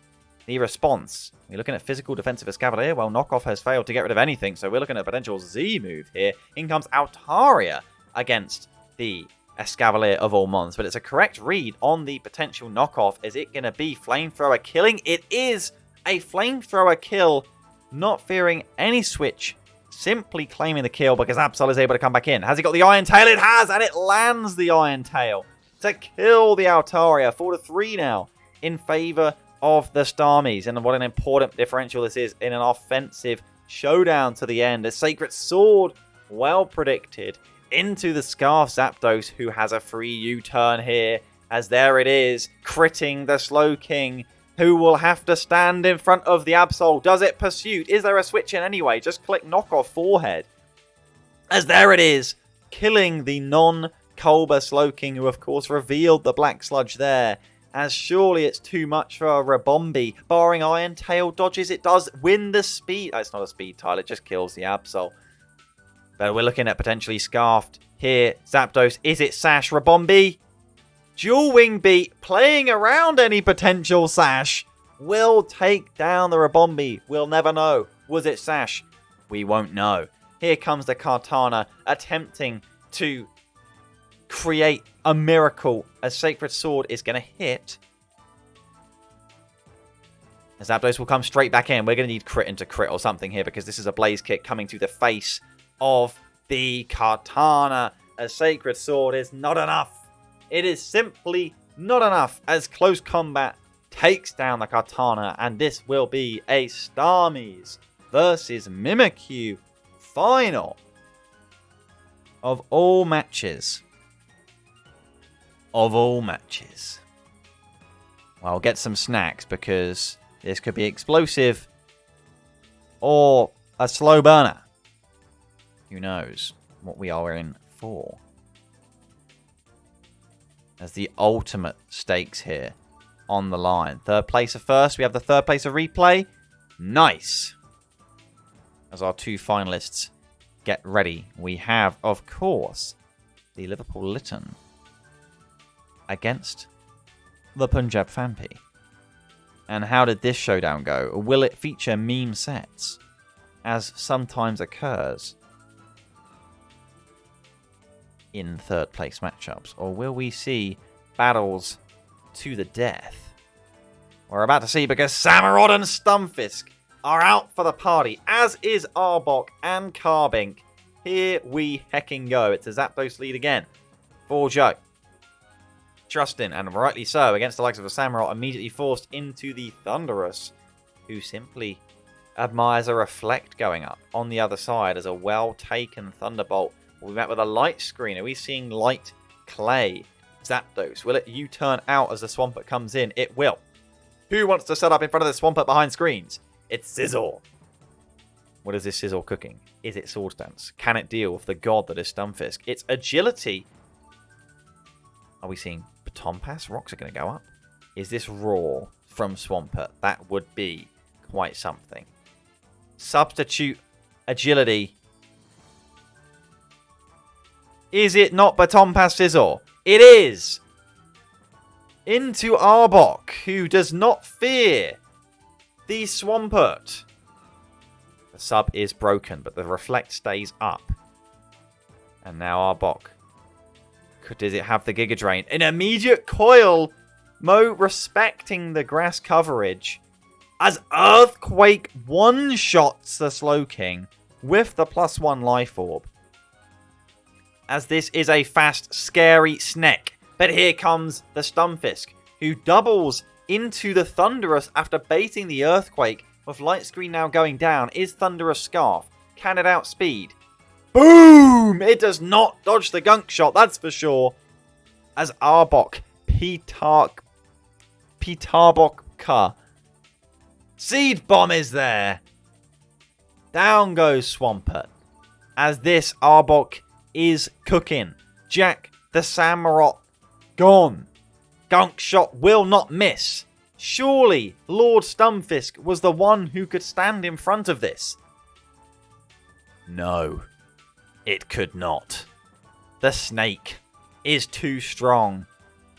The response. We're looking at physical defensive Escavalier. Well, Knockoff has failed to get rid of anything, so we're looking at a potential Z move here. In comes Altaria against the Escavalier of all mons. But it's a correct read on the potential knockoff. Is it going to be Flamethrower killing? It is a Flamethrower kill, not fearing any switch. Simply claiming the kill because Absol is able to come back in. Has he got the Iron Tail? It has, and it lands the Iron Tail to kill the Altaria. 4-3 now in favor of the Starmies. And what an important differential this is in an offensive showdown to the end. A Sacred Sword, well predicted, into the Scarf Zapdos, who has a free U-turn here. As there it is, critting the Slowking, who will have to stand in front of the Absol. Does it Pursuit? Is there a switch in anyway? Just click Knockoff Forehead. As there it is, killing the non-Colbur Slowking, who of course revealed the Black Sludge there. As surely it's too much for a Rabombi. Barring Iron Tail dodges, it does win the speed. Oh, it's not a speed tile, it just kills the Absol. But we're looking at potentially Scarfed here. Zapdos, is it Sash? Rabombi? Dual Wing Beat, playing around any potential Sash, will take down the Rabombi. We'll never know. Was it Sash? We won't know. Here comes the Kartana, attempting to create a miracle. A Sacred Sword is going to hit. Zapdos will come straight back in. We're going to need crit into crit or something here, because this is a Blaze Kick coming to the face of the Kartana. A Sacred Sword is not enough. It is simply not enough, as Close Combat takes down the Kartana, and this will be a Starmies versus Mimikyu final of all matches. Well, I'll get some snacks, because this could be explosive or a slow burner. Who knows what we are in for? As the ultimate stakes here on the line. Third place of first. We have the third place of replay. Nice. As our two finalists get ready, we have, of course, the Liverpool Litten against the Punjab Phanpy. And how did this showdown go? Will it feature meme sets, as sometimes occurs in third place matchups? Or will we see battles to the death? We're about to see, because Samurott and Stunfisk are out for the party, as is Arbok and Carbink. Here we hecking go. It's a Zapdos lead again for Joe. Trustin, and rightly so, against the likes of a Samurott, immediately forced into the Thunderous, who simply admires a Reflect going up on the other side as a well-taken Thunderbolt. We met with a Light Screen. Are we seeing Light Clay? Zapdos, will it U-turn out as the Swampert comes in? It will. Who wants to set up in front of the Swampert behind screens? It's Sizzle. What is this Sizzle cooking? Is it Sword Stance? Can it deal with the god that is Stunfisk? It's Agility. Are we seeing Baton Pass? Rocks are going to go up. Is this Roar from Swampert? That would be quite something. Substitute Agility. Is it not Baton Pass Sizzle? It is! Into Arbok, who does not fear the Swampert. The sub is broken, but the Reflect stays up. And now Arbok. Does it have the Giga Drain? An immediate coil! Mo respecting the grass coverage, as Earthquake one-shots the Slowking with the +1 Life Orb. As this is a fast, scary Sneck. But here comes the Stunfisk, who doubles into the Thunderous after baiting the Earthquake, with Light Screen now going down. Is Thunderous Scarf? Can it outspeed? Boom! It does not dodge the Gunk Shot, that's for sure. As Arbok, Pitarbokka. Seed Bomb is there. Down goes Swampert. As this Arbok is cooking. Jack the Samurott gone. Gunk Shot will not miss. Surely Lord Stunfisk was the one who could stand in front of this. No, it could not. The snake is too strong.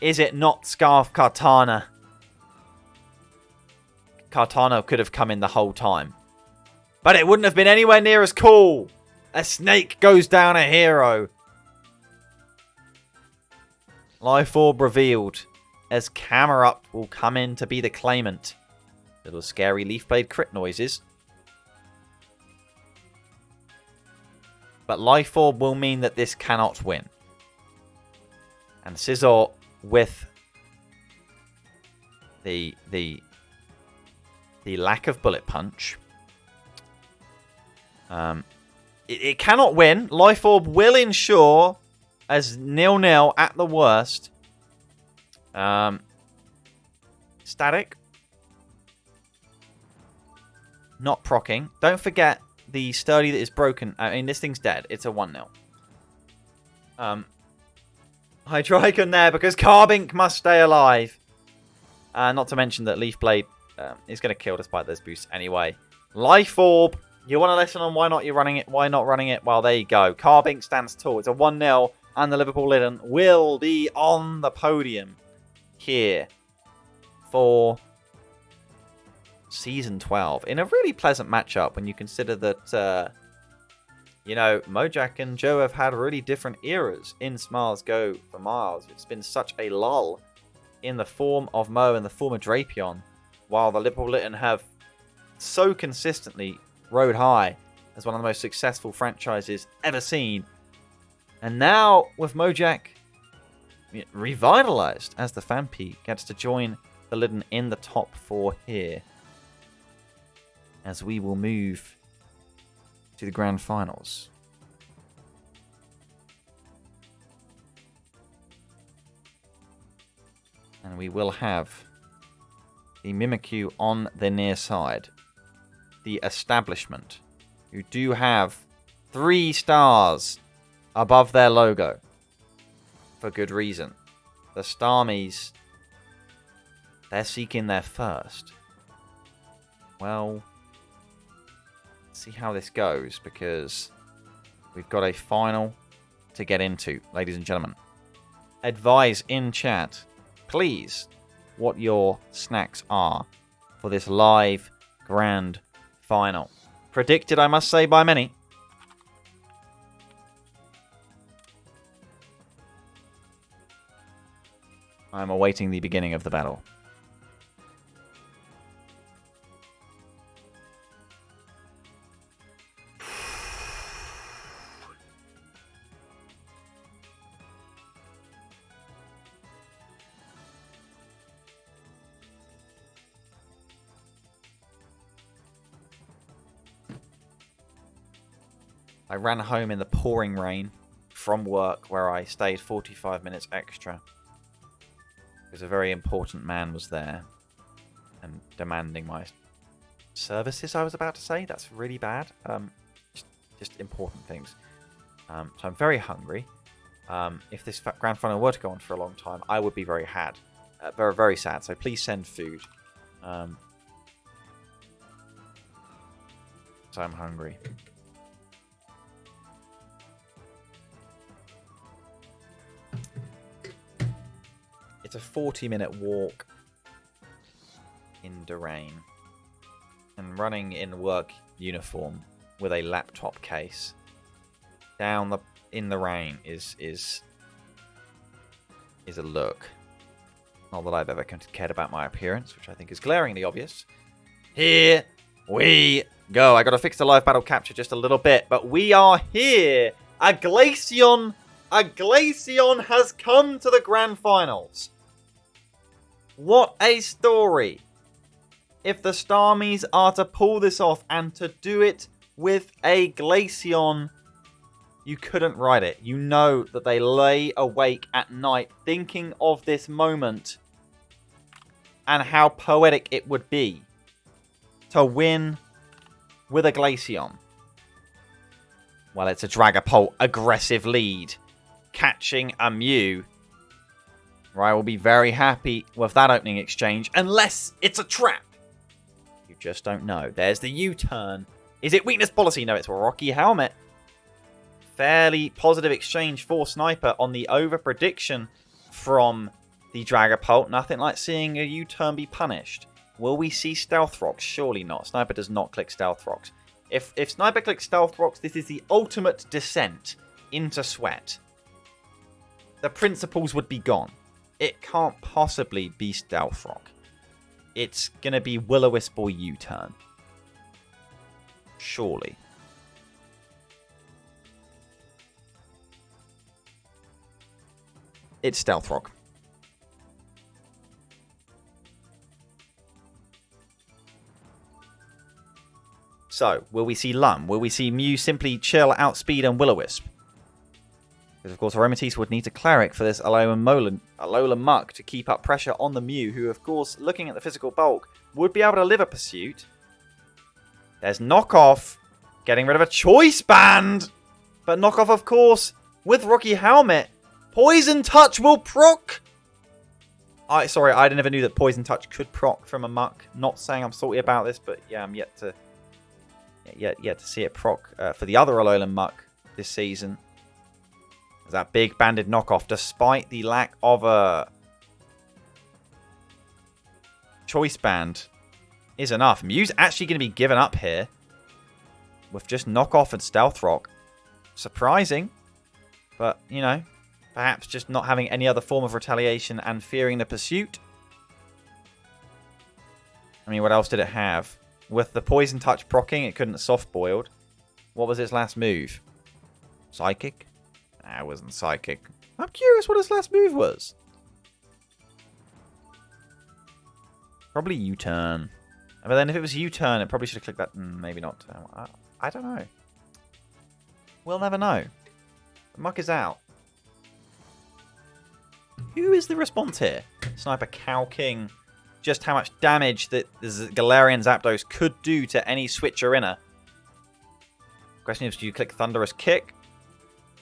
Is it not Scarf Kartana? Kartana could have come in the whole time, but it wouldn't have been anywhere near as cool. A snake goes down a hero. Life Orb revealed as Camerupt will come in to be the claimant. Little scary Leaf Blade crit noises. But Life Orb will mean that this cannot win. And Scizor with the lack of Bullet Punch. It cannot win. Life Orb will ensure as 0-0 at the worst. Static. Not procking. Don't forget the Sturdy that is broken. I mean, this thing's dead. It's a 1-0. Hydreigon there because Carbink must stay alive. Not to mention that Leaf Blade is going to kill despite those boosts anyway. Life Orb. You want to listen on why not you're running it? Why not running it? Well, there you go. Carbink stands tall. It's a 1-0. And the Liverpool Litten will be on the podium here for Season 12. In a really pleasant matchup when you consider that, you know, Mojack and Joe have had really different eras in Smiles Go for Miles. It's been such a lull in the form of Mo and the form of Drapion, while the Liverpool Litten have so consistently rode high as one of the most successful franchises ever seen. And now, with Mojack revitalized as the Phanpy gets to join the Litten in the top 4 here. As we will move to the grand finals. And we will have the Mimikyu on the near side. The establishment, who do have 3 stars above their logo. For good reason. The Starmies, they're seeking their first. Well, let's see how this goes, because we've got a final to get into, ladies and gentlemen. Advise in chat, please, what your snacks are for this live grand final. Predicted, I must say, by many. I'm awaiting the beginning of the battle. I ran home in the pouring rain from work where I stayed 45 minutes extra. Because a very important man was there and demanding my services, I was about to say. That's really bad. Just important things. So I'm very hungry. If this grand final were to go on for a long time, I would be very very, very sad. So please send food. So I'm hungry. It's a 40-minute walk in the rain. And running in work uniform with a laptop case in the rain is a look. Not that I've ever cared about my appearance, which I think is glaringly obvious. Here we go. I got to fix the live battle capture just a little bit, but we are here. A Glaceon has come to the grand finals. What a story. If the Starmies are to pull this off and to do it with a Glaceon, you couldn't write it. You know that they lay awake at night thinking of this moment and how poetic it would be to win with a Glaceon. Well, it's a Dragapult aggressive lead, catching a Mew. I will be very happy with that opening exchange, unless it's a trap. You just don't know. There's the U-turn. Is it weakness policy? No, it's Rocky Helmet. Fairly positive exchange for Sniper on the over-prediction from the Dragapult. Nothing like seeing a U-turn be punished. Will we see Stealth Rocks? Surely not. Sniper does not click Stealth Rocks. If Sniper clicks Stealth Rocks, this is the ultimate descent into sweat. the principles would be gone. It can't possibly be Stealth Rock. It's going to be Will-O-Wisp or U-Turn. Surely. It's Stealth Rock. So, will we see Lum? Will we see Mew simply chill, outspeed, and Will-O-Wisp? Because, of course, Aromatisse would need a Cleric for this Alolan Muck to keep up pressure on the Mew, who, of course, looking at the physical bulk, would be able to live a Pursuit. There's Knockoff, getting rid of a Choice Band! But Knockoff, of course, with Rocky Helmet, Poison Touch will proc! Sorry, I never knew that Poison Touch could proc from a Muck. Not saying I'm salty about this, but yeah, I'm yet to see it proc for the other Alolan Muck this season. That big banded Knockoff, despite the lack of a Choice Band, is enough. Mew's actually going to be given up here with just Knockoff and Stealth Rock. Surprising, but, you know, perhaps just not having any other form of retaliation and fearing the Pursuit. I mean, what else did it have? With the Poison Touch proccing, it couldn't have soft-boiled. What was its last move? Psychic? Nah, it wasn't Psychic. I'm curious what its last move was. Probably U-turn. But then if it was U-turn, it probably should have clicked that. Maybe not. I don't know. We'll never know. The Muck is out. Who is the response here? Sniper Cow King. Just how much damage that the Galarian Zapdos could do to any Switcher inner. Question is, do you click Thunderous Kick?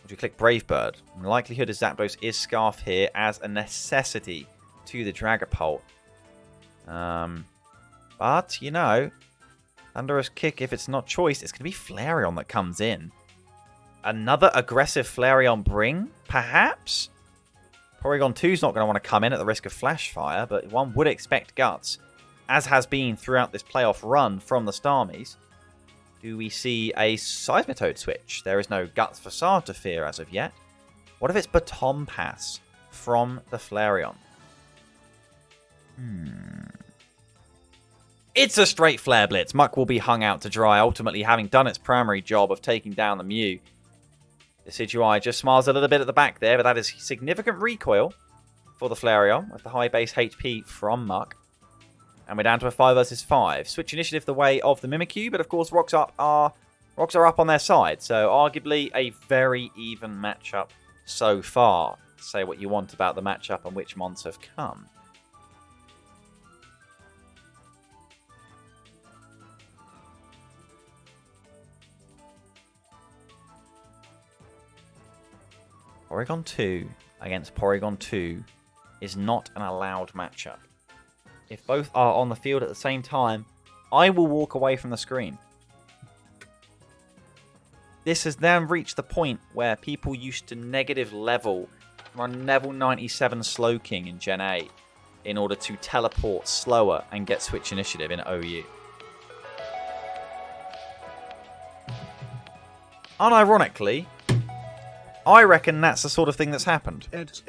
Or do you click Brave Bird? The likelihood is Zapdos is Scarf here as a necessity to the Dragapult. But, you know, Thunderous Kick, if it's not choice, it's going to be Flareon that comes in. Another aggressive Flareon Bring, perhaps? Porygon 2's not going to want to come in at the risk of Flash Fire, but one would expect Guts, as has been throughout this playoff run from the Starmies. Do we see a Seismitoad switch? There is no Guts Facade to fear as of yet. What if it's Baton Pass from the Flareon? It's a straight Flare Blitz. Muck will be hung out to dry, ultimately having done its primary job of taking down the Mew. Decidueye just smiles a little bit at the back there, but that is significant recoil for the Flareon with the high base HP from Muck. And we're down to a 5 versus 5. Switch initiative the way of the Mimikyu, but of course Rocks are up on their side. So arguably a very even matchup so far. Say what you want about the matchup and which mons have come. Porygon 2 against Porygon 2 is not an allowed matchup. If both are on the field at the same time, I will walk away from the screen. This has then reached the point where people used to negative level from a level 97 Slowking in Gen 8 in order to teleport slower and get switch initiative in OU. Unironically, I reckon that's the sort of thing that's happened. But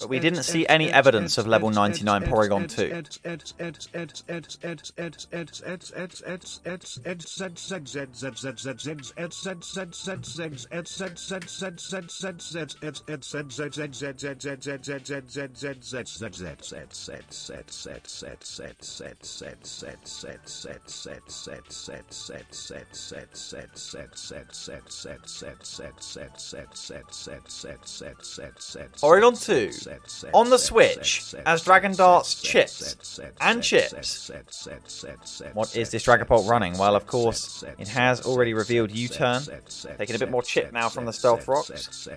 we didn't see any evidence of level 99 Porygon 2. Porygon 2 on the Switch as Dragon Darts chips and chips. What is this Dragapult running? Well, of course, it has already revealed U-turn, taking a bit more chip now from the Stealth Rocks.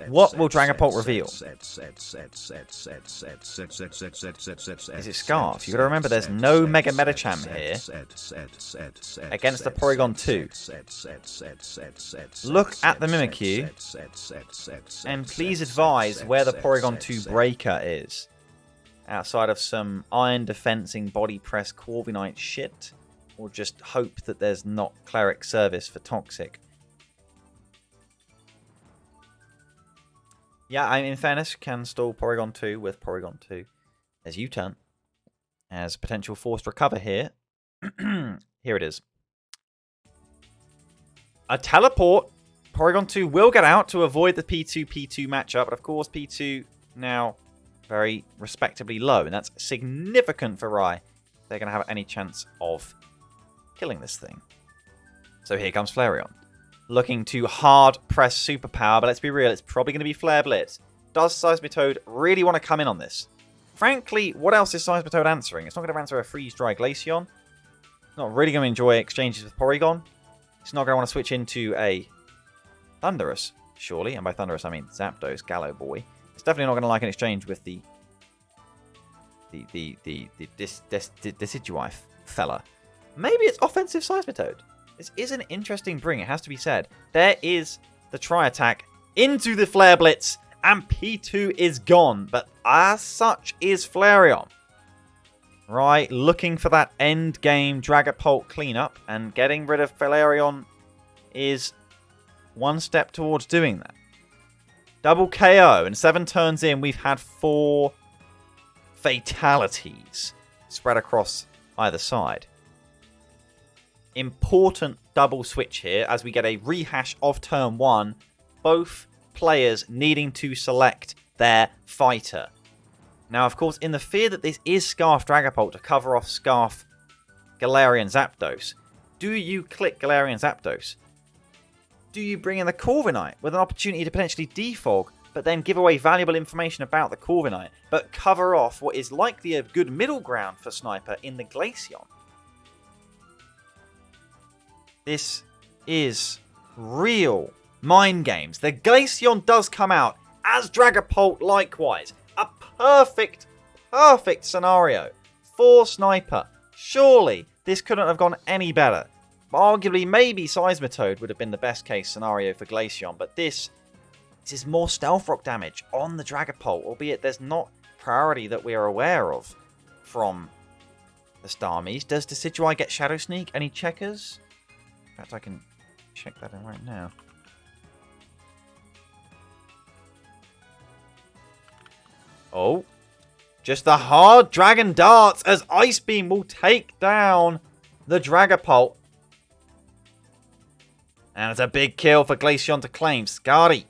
What will Dragapult reveal? Is it Scarf? You've got to remember there's no Mega Medicham here against the Porygon 2. Look at the Mimikyu and please advise where the Porygon 2 Breaker is. outside of some iron defensing body press Corviknight shit, or just hope that there's not cleric service for Toxic. Yeah, in fairness, can stall Porygon 2 with Porygon 2 as U-turn. As potential forced recover here. Here it is. A teleport. Porygon 2 will get out to avoid the P2-P2 matchup. But of course, P2 now very respectably low. And that's significant for Rai. They're going to have any chance of killing this thing. So here comes Flareon. Looking to hard press Superpower. But let's be real, it's probably going to be Flare Blitz. Does Seismitoad really want to come in on this? Frankly, what else is Seismitoad answering? It's not going to answer a Freeze-Dry Glaceon. It's not really going to enjoy exchanges with Porygon. It's not going to want to switch into a Thundurus, surely. And by Thundurus, I mean Zapdos, Gallo Boy. It's definitely not going to like an exchange with the Decidueye fella. Maybe it's offensive Seismitoad. This is an interesting bring, it has to be said. There is the Tri-Attack into the Flare Blitz, and P2 is gone. But as such is Flareon. Right, looking for that end game Dragapult cleanup, and getting rid of Flareon is one step towards doing that. Double KO, and 7 turns in, we've had 4 fatalities spread across either side. Important double switch here as we get a rehash of turn 1. Both players needing to select their fighter. Now, of course, in the fear that this is Scarf Dragapult to cover off Scarf Galarian Zapdos, do you click Galarian Zapdos? Do you bring in the Corviknight with an opportunity to potentially defog, but then give away valuable information about the Corviknight, but cover off what is likely a good middle ground for Sniper in the Glaceon? This is real mind games. The Glaceon does come out as Dragapult likewise. A perfect scenario for Sniper. Surely this couldn't have gone any better. Arguably, maybe Seismitoad would have been the best case scenario for Glaceon, but this is more Stealth Rock damage on the Dragapult, albeit there's not priority that we are aware of from the Starmies. Does Decidueye get Shadow Sneak? Any checkers? In fact, I can check that in right now. Oh, just the hard Dragon Darts as Ice Beam will take down the Dragapult. And it's a big kill for Glaceon to claim. Scary.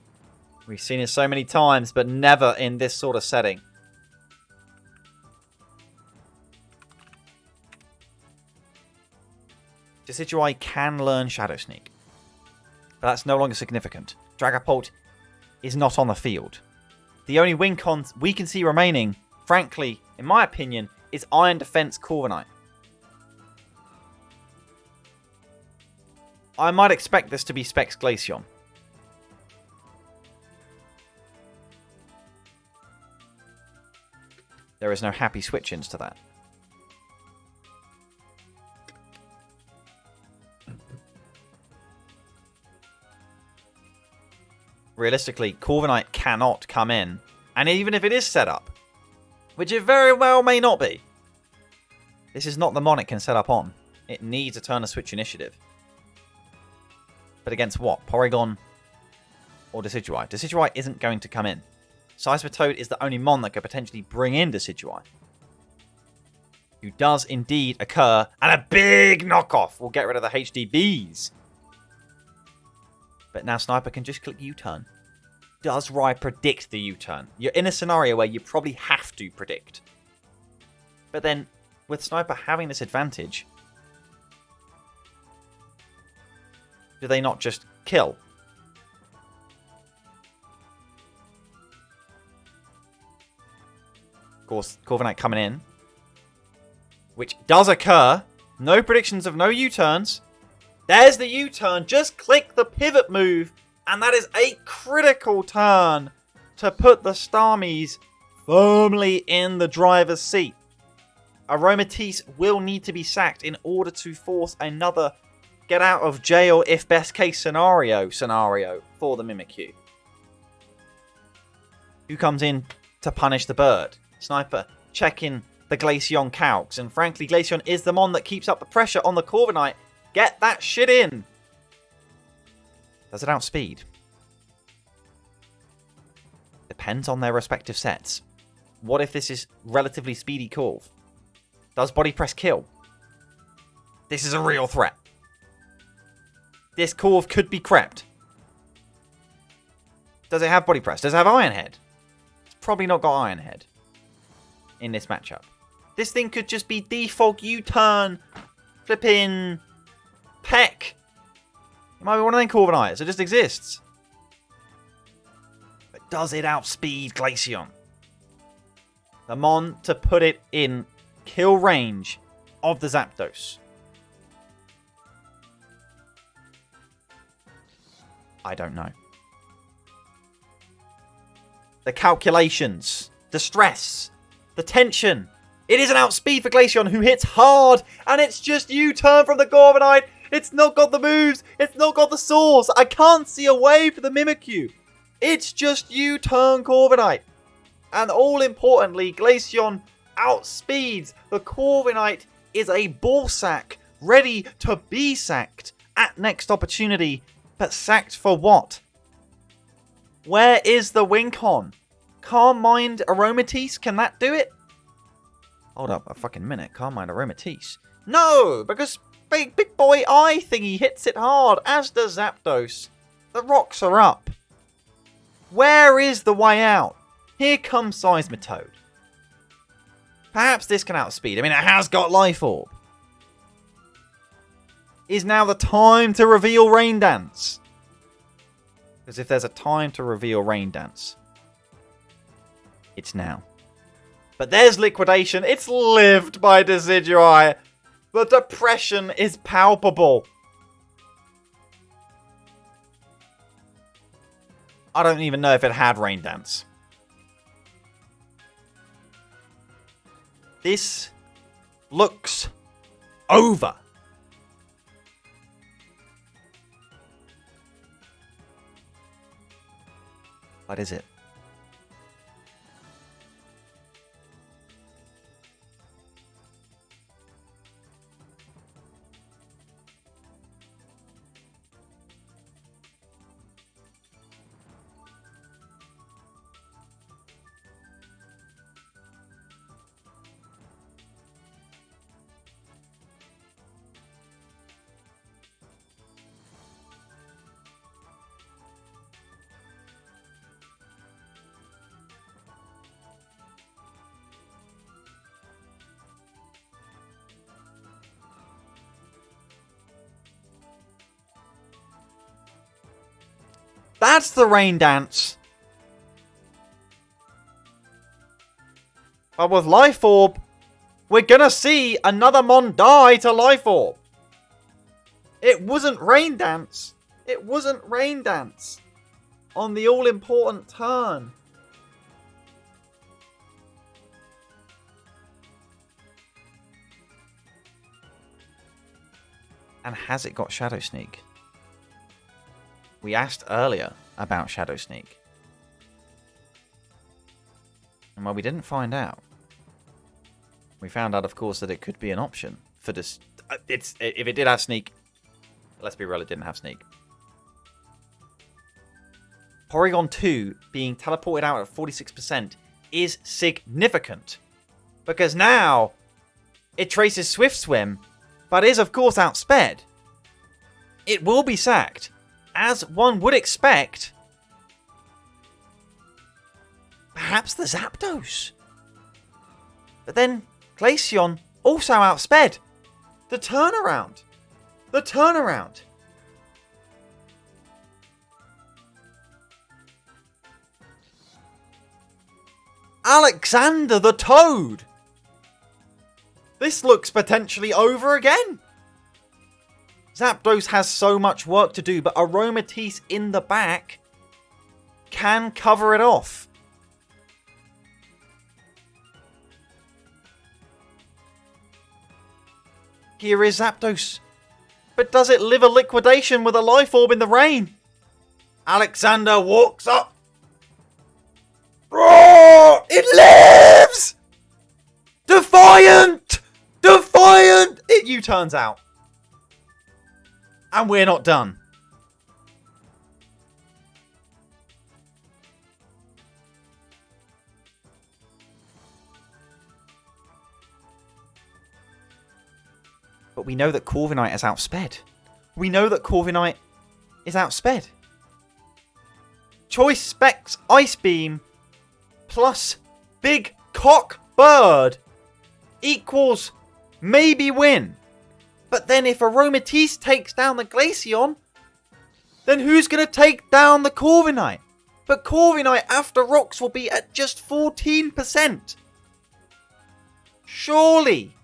We've seen it so many times, but never in this sort of setting. Decidueye can learn Shadow Sneak, but that's no longer significant. Dragapult is not on the field. The only win cons we can see remaining, frankly, in my opinion, is Iron Defense Corviknight. I might expect this to be Specs Glaceon. There is no happy switch-ins to that. Realistically, Corviknight cannot come in. And even if it is set up, which it very well may not be, this is not the mon it can set up on. It needs a turn of switch initiative. But against what? Porygon or Decidueye? Decidueye isn't going to come in. Seismitoad is the only mon that could potentially bring in Decidueye. Who does indeed occur. And a big knockoff will get rid of the HDBs. But now Sniper can just click U-turn. Does Rai predict the U-turn? You're in a scenario where you probably have to predict. But then, with Sniper having this advantage, do they not just kill? Of course, Corviknight coming in. Which does occur. No predictions of no U-turns. There's the U-turn. Just click the pivot move. And that is a critical turn to put the Starmies firmly in the driver's seat. Aromatisse will need to be sacked in order to force another get out of jail if best case scenario for the Mimikyu. Who comes in to punish the bird? Sniper checking the Glaceon calcs. And frankly, Glaceon is the mon that keeps up the pressure on the Corviknight. Get that shit in. Does it outspeed? Depends on their respective sets. What if this is relatively speedy Corv? Does body press kill? This is a real threat. This Corv could be crept. Does it have body press? Does it have Iron Head? It's probably not got Iron Head in this matchup. This thing could just be default U-turn, flipping peck. It might be one of them Corviknights. It just exists. But does it outspeed Glaceon? The mon to put it in kill range of the Zapdos. I don't know. The calculations, the stress, the tension. It is an outspeed for Glaceon, who hits hard, and it's just U-turn from the Corviknight. It's not got the moves. It's not got the source. I can't see a way for the Mimikyu. It's just U-turn Corviknight. And all importantly, Glaceon outspeeds. The Corviknight is a ball sack, ready to be sacked at next opportunity. But sacked for what? Where is the Wincon? Calm Mind Aromatisse? Can that do it? Hold up a fucking minute. Calm Mind Aromatisse. No! Because big boy eye thingy hits it hard, as does Zapdos. The rocks are up. Where is the way out? Here comes Seismitoad. Perhaps this can outspeed. I mean, it has got Life Orb. Is now the time to reveal Rain Dance? Because if there's a time to reveal Rain Dance, it's now. But there's Liquidation. It's lived by Decidueye. The depression is palpable. I don't even know if it had Rain Dance. This looks over. What is it? That's the Rain Dance. But with Life Orb, we're gonna see another mon die to Life Orb. It wasn't Rain Dance. It wasn't Rain Dance on the all-important turn. And has it got Shadow Sneak? We asked earlier about Shadow Sneak. And well, we didn't find out. We found out, of course, that it could be an option for this. If it did have Sneak, let's be real, it didn't have Sneak. Porygon 2 being teleported out at 46% is significant. Because now it traces Swift Swim, but is, of course, outsped. It will be sacked. As one would expect, perhaps the Zapdos. But then Glaceon also outsped. The turnaround. The turnaround. Alexander the Toad. This looks potentially over again. Zapdos has so much work to do, but Aromatisse in the back can cover it off. Here is Zapdos. But does it live a liquidation with a Life Orb in the rain? Alexander walks up. Roar! It lives! Defiant! Defiant! It U-turns out. And we're not done. But we know that Corviknight is outsped. We know that Corviknight is outsped. Choice Specs Ice Beam plus Big Cock Bird equals maybe win. But then if Aromatisse takes down the Glaceon, then who's going to take down the Corviknight? But Corviknight after rocks will be at just 14%. Surely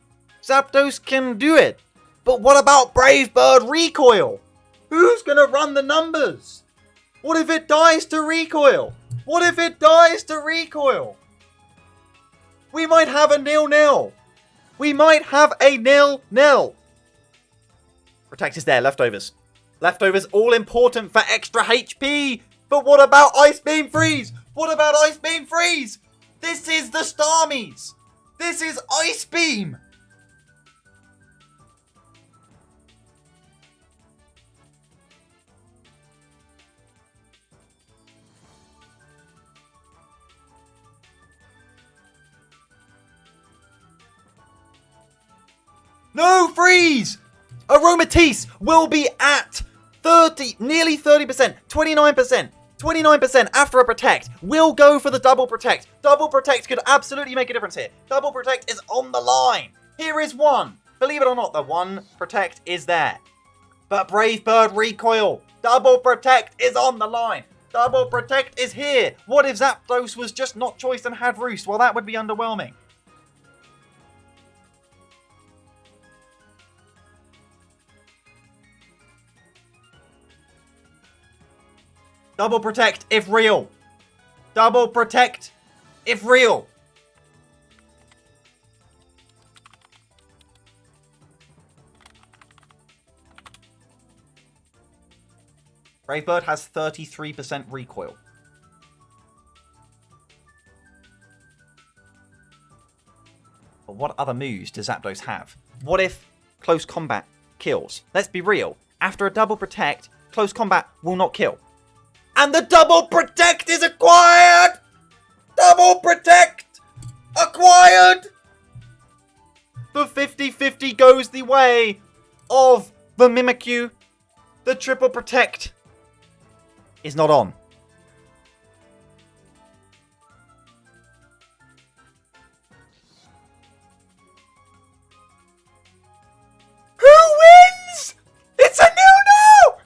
Zapdos can do it. But what about Brave Bird Recoil? Who's going to run the numbers? What if it dies to Recoil? What if it dies to Recoil? We might have a 0-0. We might have a 0-0. Protect is there, leftovers. Leftovers all important for extra HP. But what about Ice Beam Freeze? What about Ice Beam Freeze? This is the Starmies. This is Ice Beam. No freeze! Aromatisse will be at 30, nearly 30%, 29% after a Protect. Will go for the Double Protect. Double Protect could absolutely make a difference here. Double Protect is on the line. Here is one. Believe it or not, the one Protect is there. But Brave Bird Recoil. Double Protect is on the line. Double Protect is here. What if Zapdos was just not choice and had Roost? Well, that would be underwhelming. Double Protect if real. Double Protect if real. Brave Bird has 33% recoil. But what other moves does Zapdos have? What if Close Combat kills? Let's be real. After a Double Protect, Close Combat will not kill. And the Double Protect is acquired! Double Protect acquired! The 50-50 goes the way of the Mimikyu. The Triple Protect is not on. Who wins? It's a 0-0!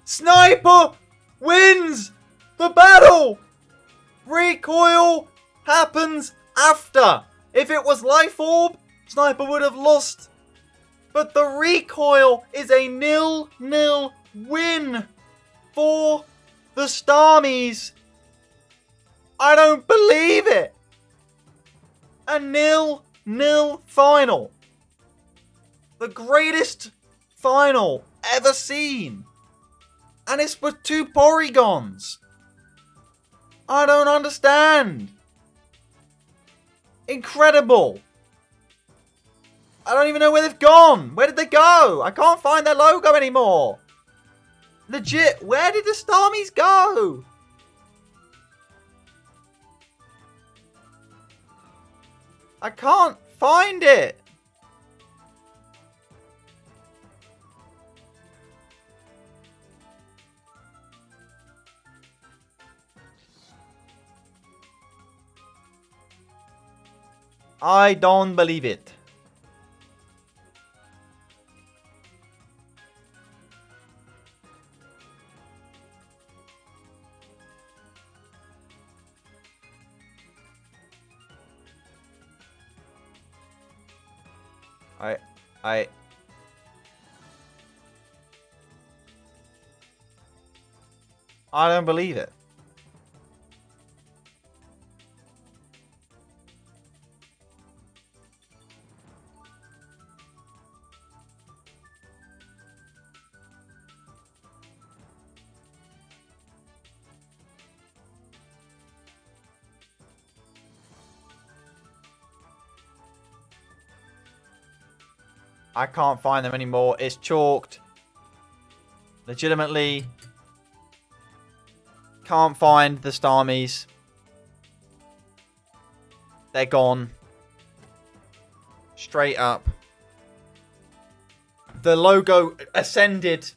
Sniper wins the battle! Recoil happens after. If it was Life Orb, Sniper would have lost. But the recoil is a 0-0 win for the Starmies. I don't believe it. A 0-0 final. The greatest final ever seen. And it's with 2 Porygons. I don't understand. Incredible. I don't even know where they've gone. Where did they go? I can't find their logo anymore. Legit, where did the Starmies go? I can't find it. I don't believe it. I don't believe it. I can't find them anymore. It's chalked. Legitimately. Can't find the Starmies. They're gone. Straight up. The logo ascended.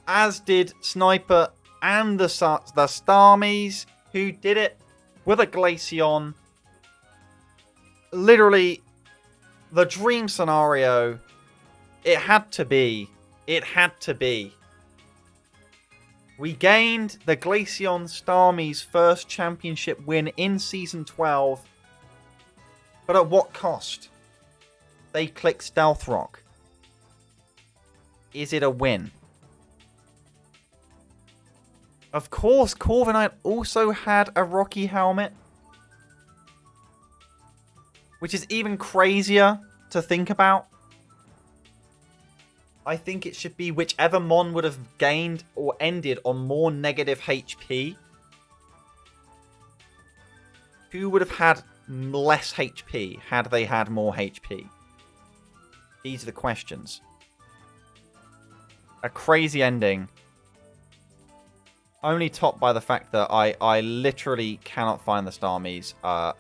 As did Sniper and the Starmies, who did it with a Glaceon. Literally, the dream scenario. It had to be. It had to be. We gained the Glaceon Starmies' first championship win in Season 12. But at what cost? They clicked Stealth Rock. Is it a win? Of course, Corviknight also had a Rocky helmet. Which is even crazier to think about. I think it should be whichever Mon would have gained or ended on more negative HP. Who would have had less HP had they had more HP? These are the questions. A crazy ending. Only topped by the fact that I literally cannot find the Starmies. I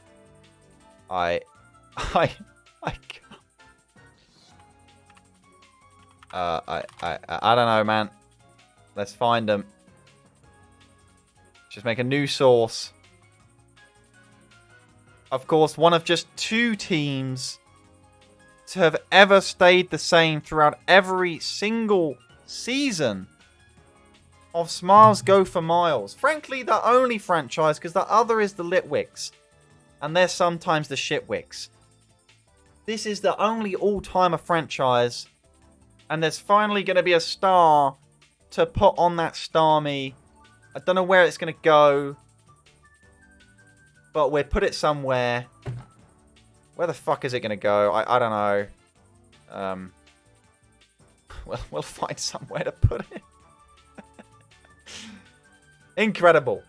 don't know, man. Let's find them. Just make a new source. Of course, one of just 2 teams to have ever stayed the same throughout every single season of Smiles Go for Miles. Frankly, the only franchise, because the other is the Litwicks. And they're sometimes the Shitwicks. This is the only all-timer franchise. And there's finally going to be a star to put on that Starmie. I don't know where it's going to go. But we'll put it somewhere. Where the fuck is it going to go? I don't know. We'll find somewhere to put it. Incredible.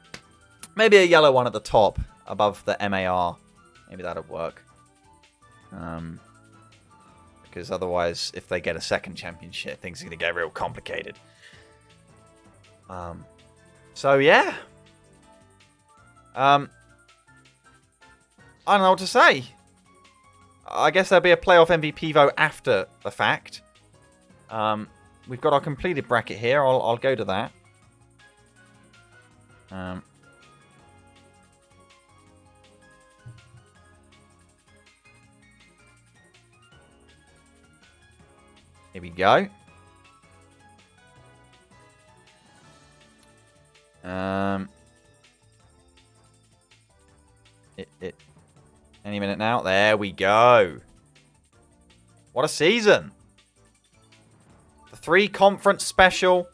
Maybe a yellow one at the top above the MAR. Maybe that'll work. Because otherwise, if they get a second championship, things are going to get real complicated. So, yeah. I don't know what to say. I guess there'll be a playoff MVP vote after the fact. We've got our completed bracket here. I'll go to that. Here we go. Any minute now. There we go. What a season. The 3 conference special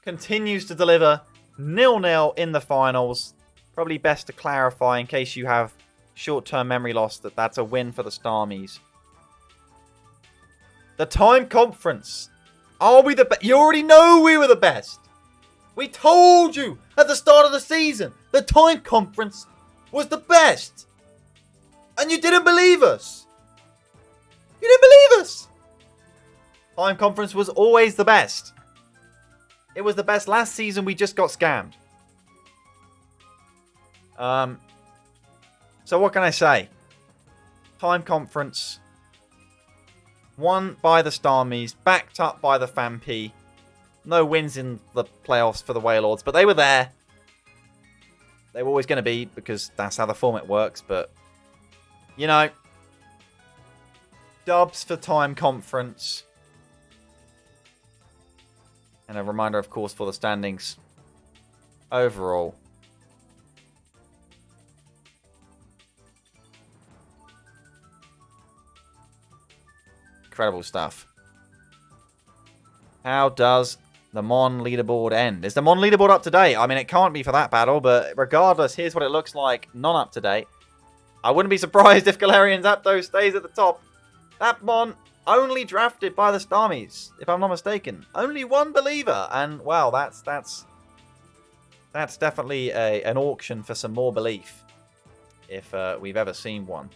continues to deliver 0-0 in the finals. Probably best to clarify in case you have short-term memory loss that that's a win for the Starmies. The time conference. Are we the best? You already know we were the best. We told you at the start of the season the time conference was the best. And you didn't believe us. You didn't believe us. Time conference was always the best. It was the best last season. We just got scammed. So what can I say? Time conference. Won by the Starmies. Backed up by the Phanpy. No wins in the playoffs for the Wailords. But they were there. They were always going to be. Because that's how the format works. But, you know. Dubs for time conference. And a reminder, of course, for the standings overall. Incredible stuff. How does the Mon leaderboard end? Is the Mon leaderboard up to date? I mean, it can't be for that battle, but regardless, here's what it looks like. Non up to date. I wouldn't be surprised if Galarian Zapdos stays at the top. That Mon only drafted by the Starmies, if I'm not mistaken. Only one believer, and wow, that's definitely an auction for some more belief, if we've ever seen one.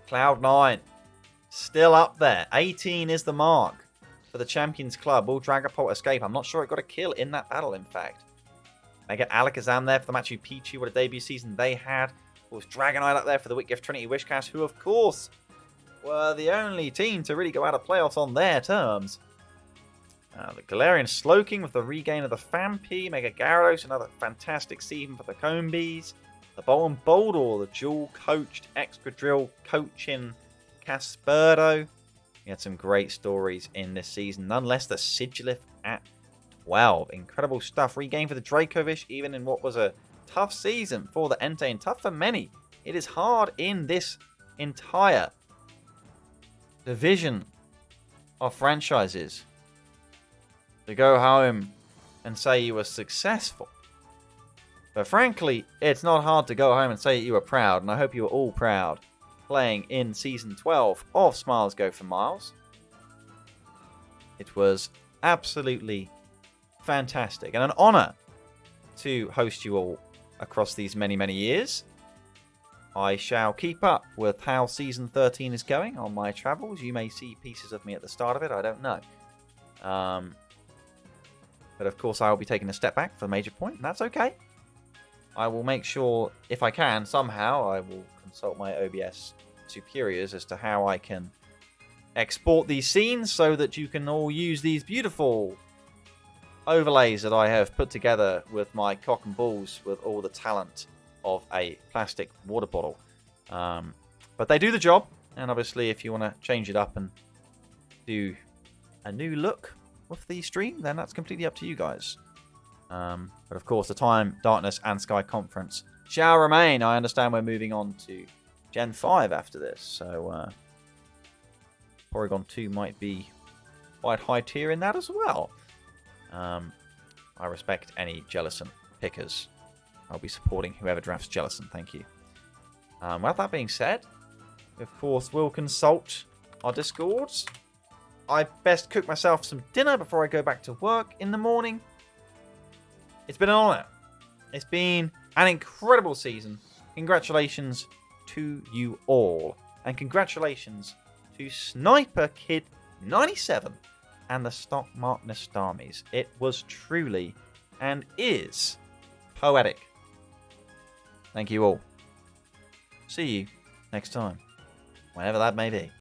Cloud9, Still up there. 18 is the mark for the Champions Club. Will Dragapult escape? I'm not sure it got a kill in that battle, in fact. Mega Alakazam there for the Machu Picchu. What a debut season they had. Of course, Dragonite up there for the Whitgift Trinity Wishcast, who, of course, were the only team to really go out of playoffs on their terms. The Galarian Slowking with the regain of the Phanpy. Mega Gyarados, another fantastic season for the Combees. The Bolt and Boldor, the dual-coached Excadrill coaching Casperdo. We had some great stories in this season. None less the Sigilif at 12. Incredible stuff. Regain for the Dracovish, even in what was a tough season for the Entei, and tough for many. It is hard in this entire division of franchises to go home and say you were successful. But frankly, it's not hard to go home and say you were proud, and I hope you were all proud playing in Season 12 of Smiles Go for Miles. It was absolutely fantastic and an honor to host you all across these many, many years. I shall keep up with how Season 13 is going on my travels. You may see pieces of me at the start of it, I don't know. But of course I will be taking a step back for the major point, and that's okay. I will make sure, if I can, somehow, I will consult my OBS superiors as to how I can export these scenes so that you can all use these beautiful overlays that I have put together with my cock and balls with all the talent of a plastic water bottle. But they do the job, and obviously if you want to change it up and do a new look with the stream, then that's completely up to you guys. But of course, the Time, Darkness, and Sky Conference shall remain. I understand we're moving on to Gen 5 after this, so Porygon 2 might be quite high tier in that as well. I respect any Jellicent pickers. I'll be supporting whoever drafts Jellicent, thank you. With that being said, of course, we'll consult our Discords. I best cook myself some dinner before I go back to work in the morning. It's been an honor. It's been an incredible season. Congratulations to you all. And congratulations to Sniper Kid 97 and the Stock Mark Starmies. It was truly and is poetic. Thank you all. See you next time, whenever that may be.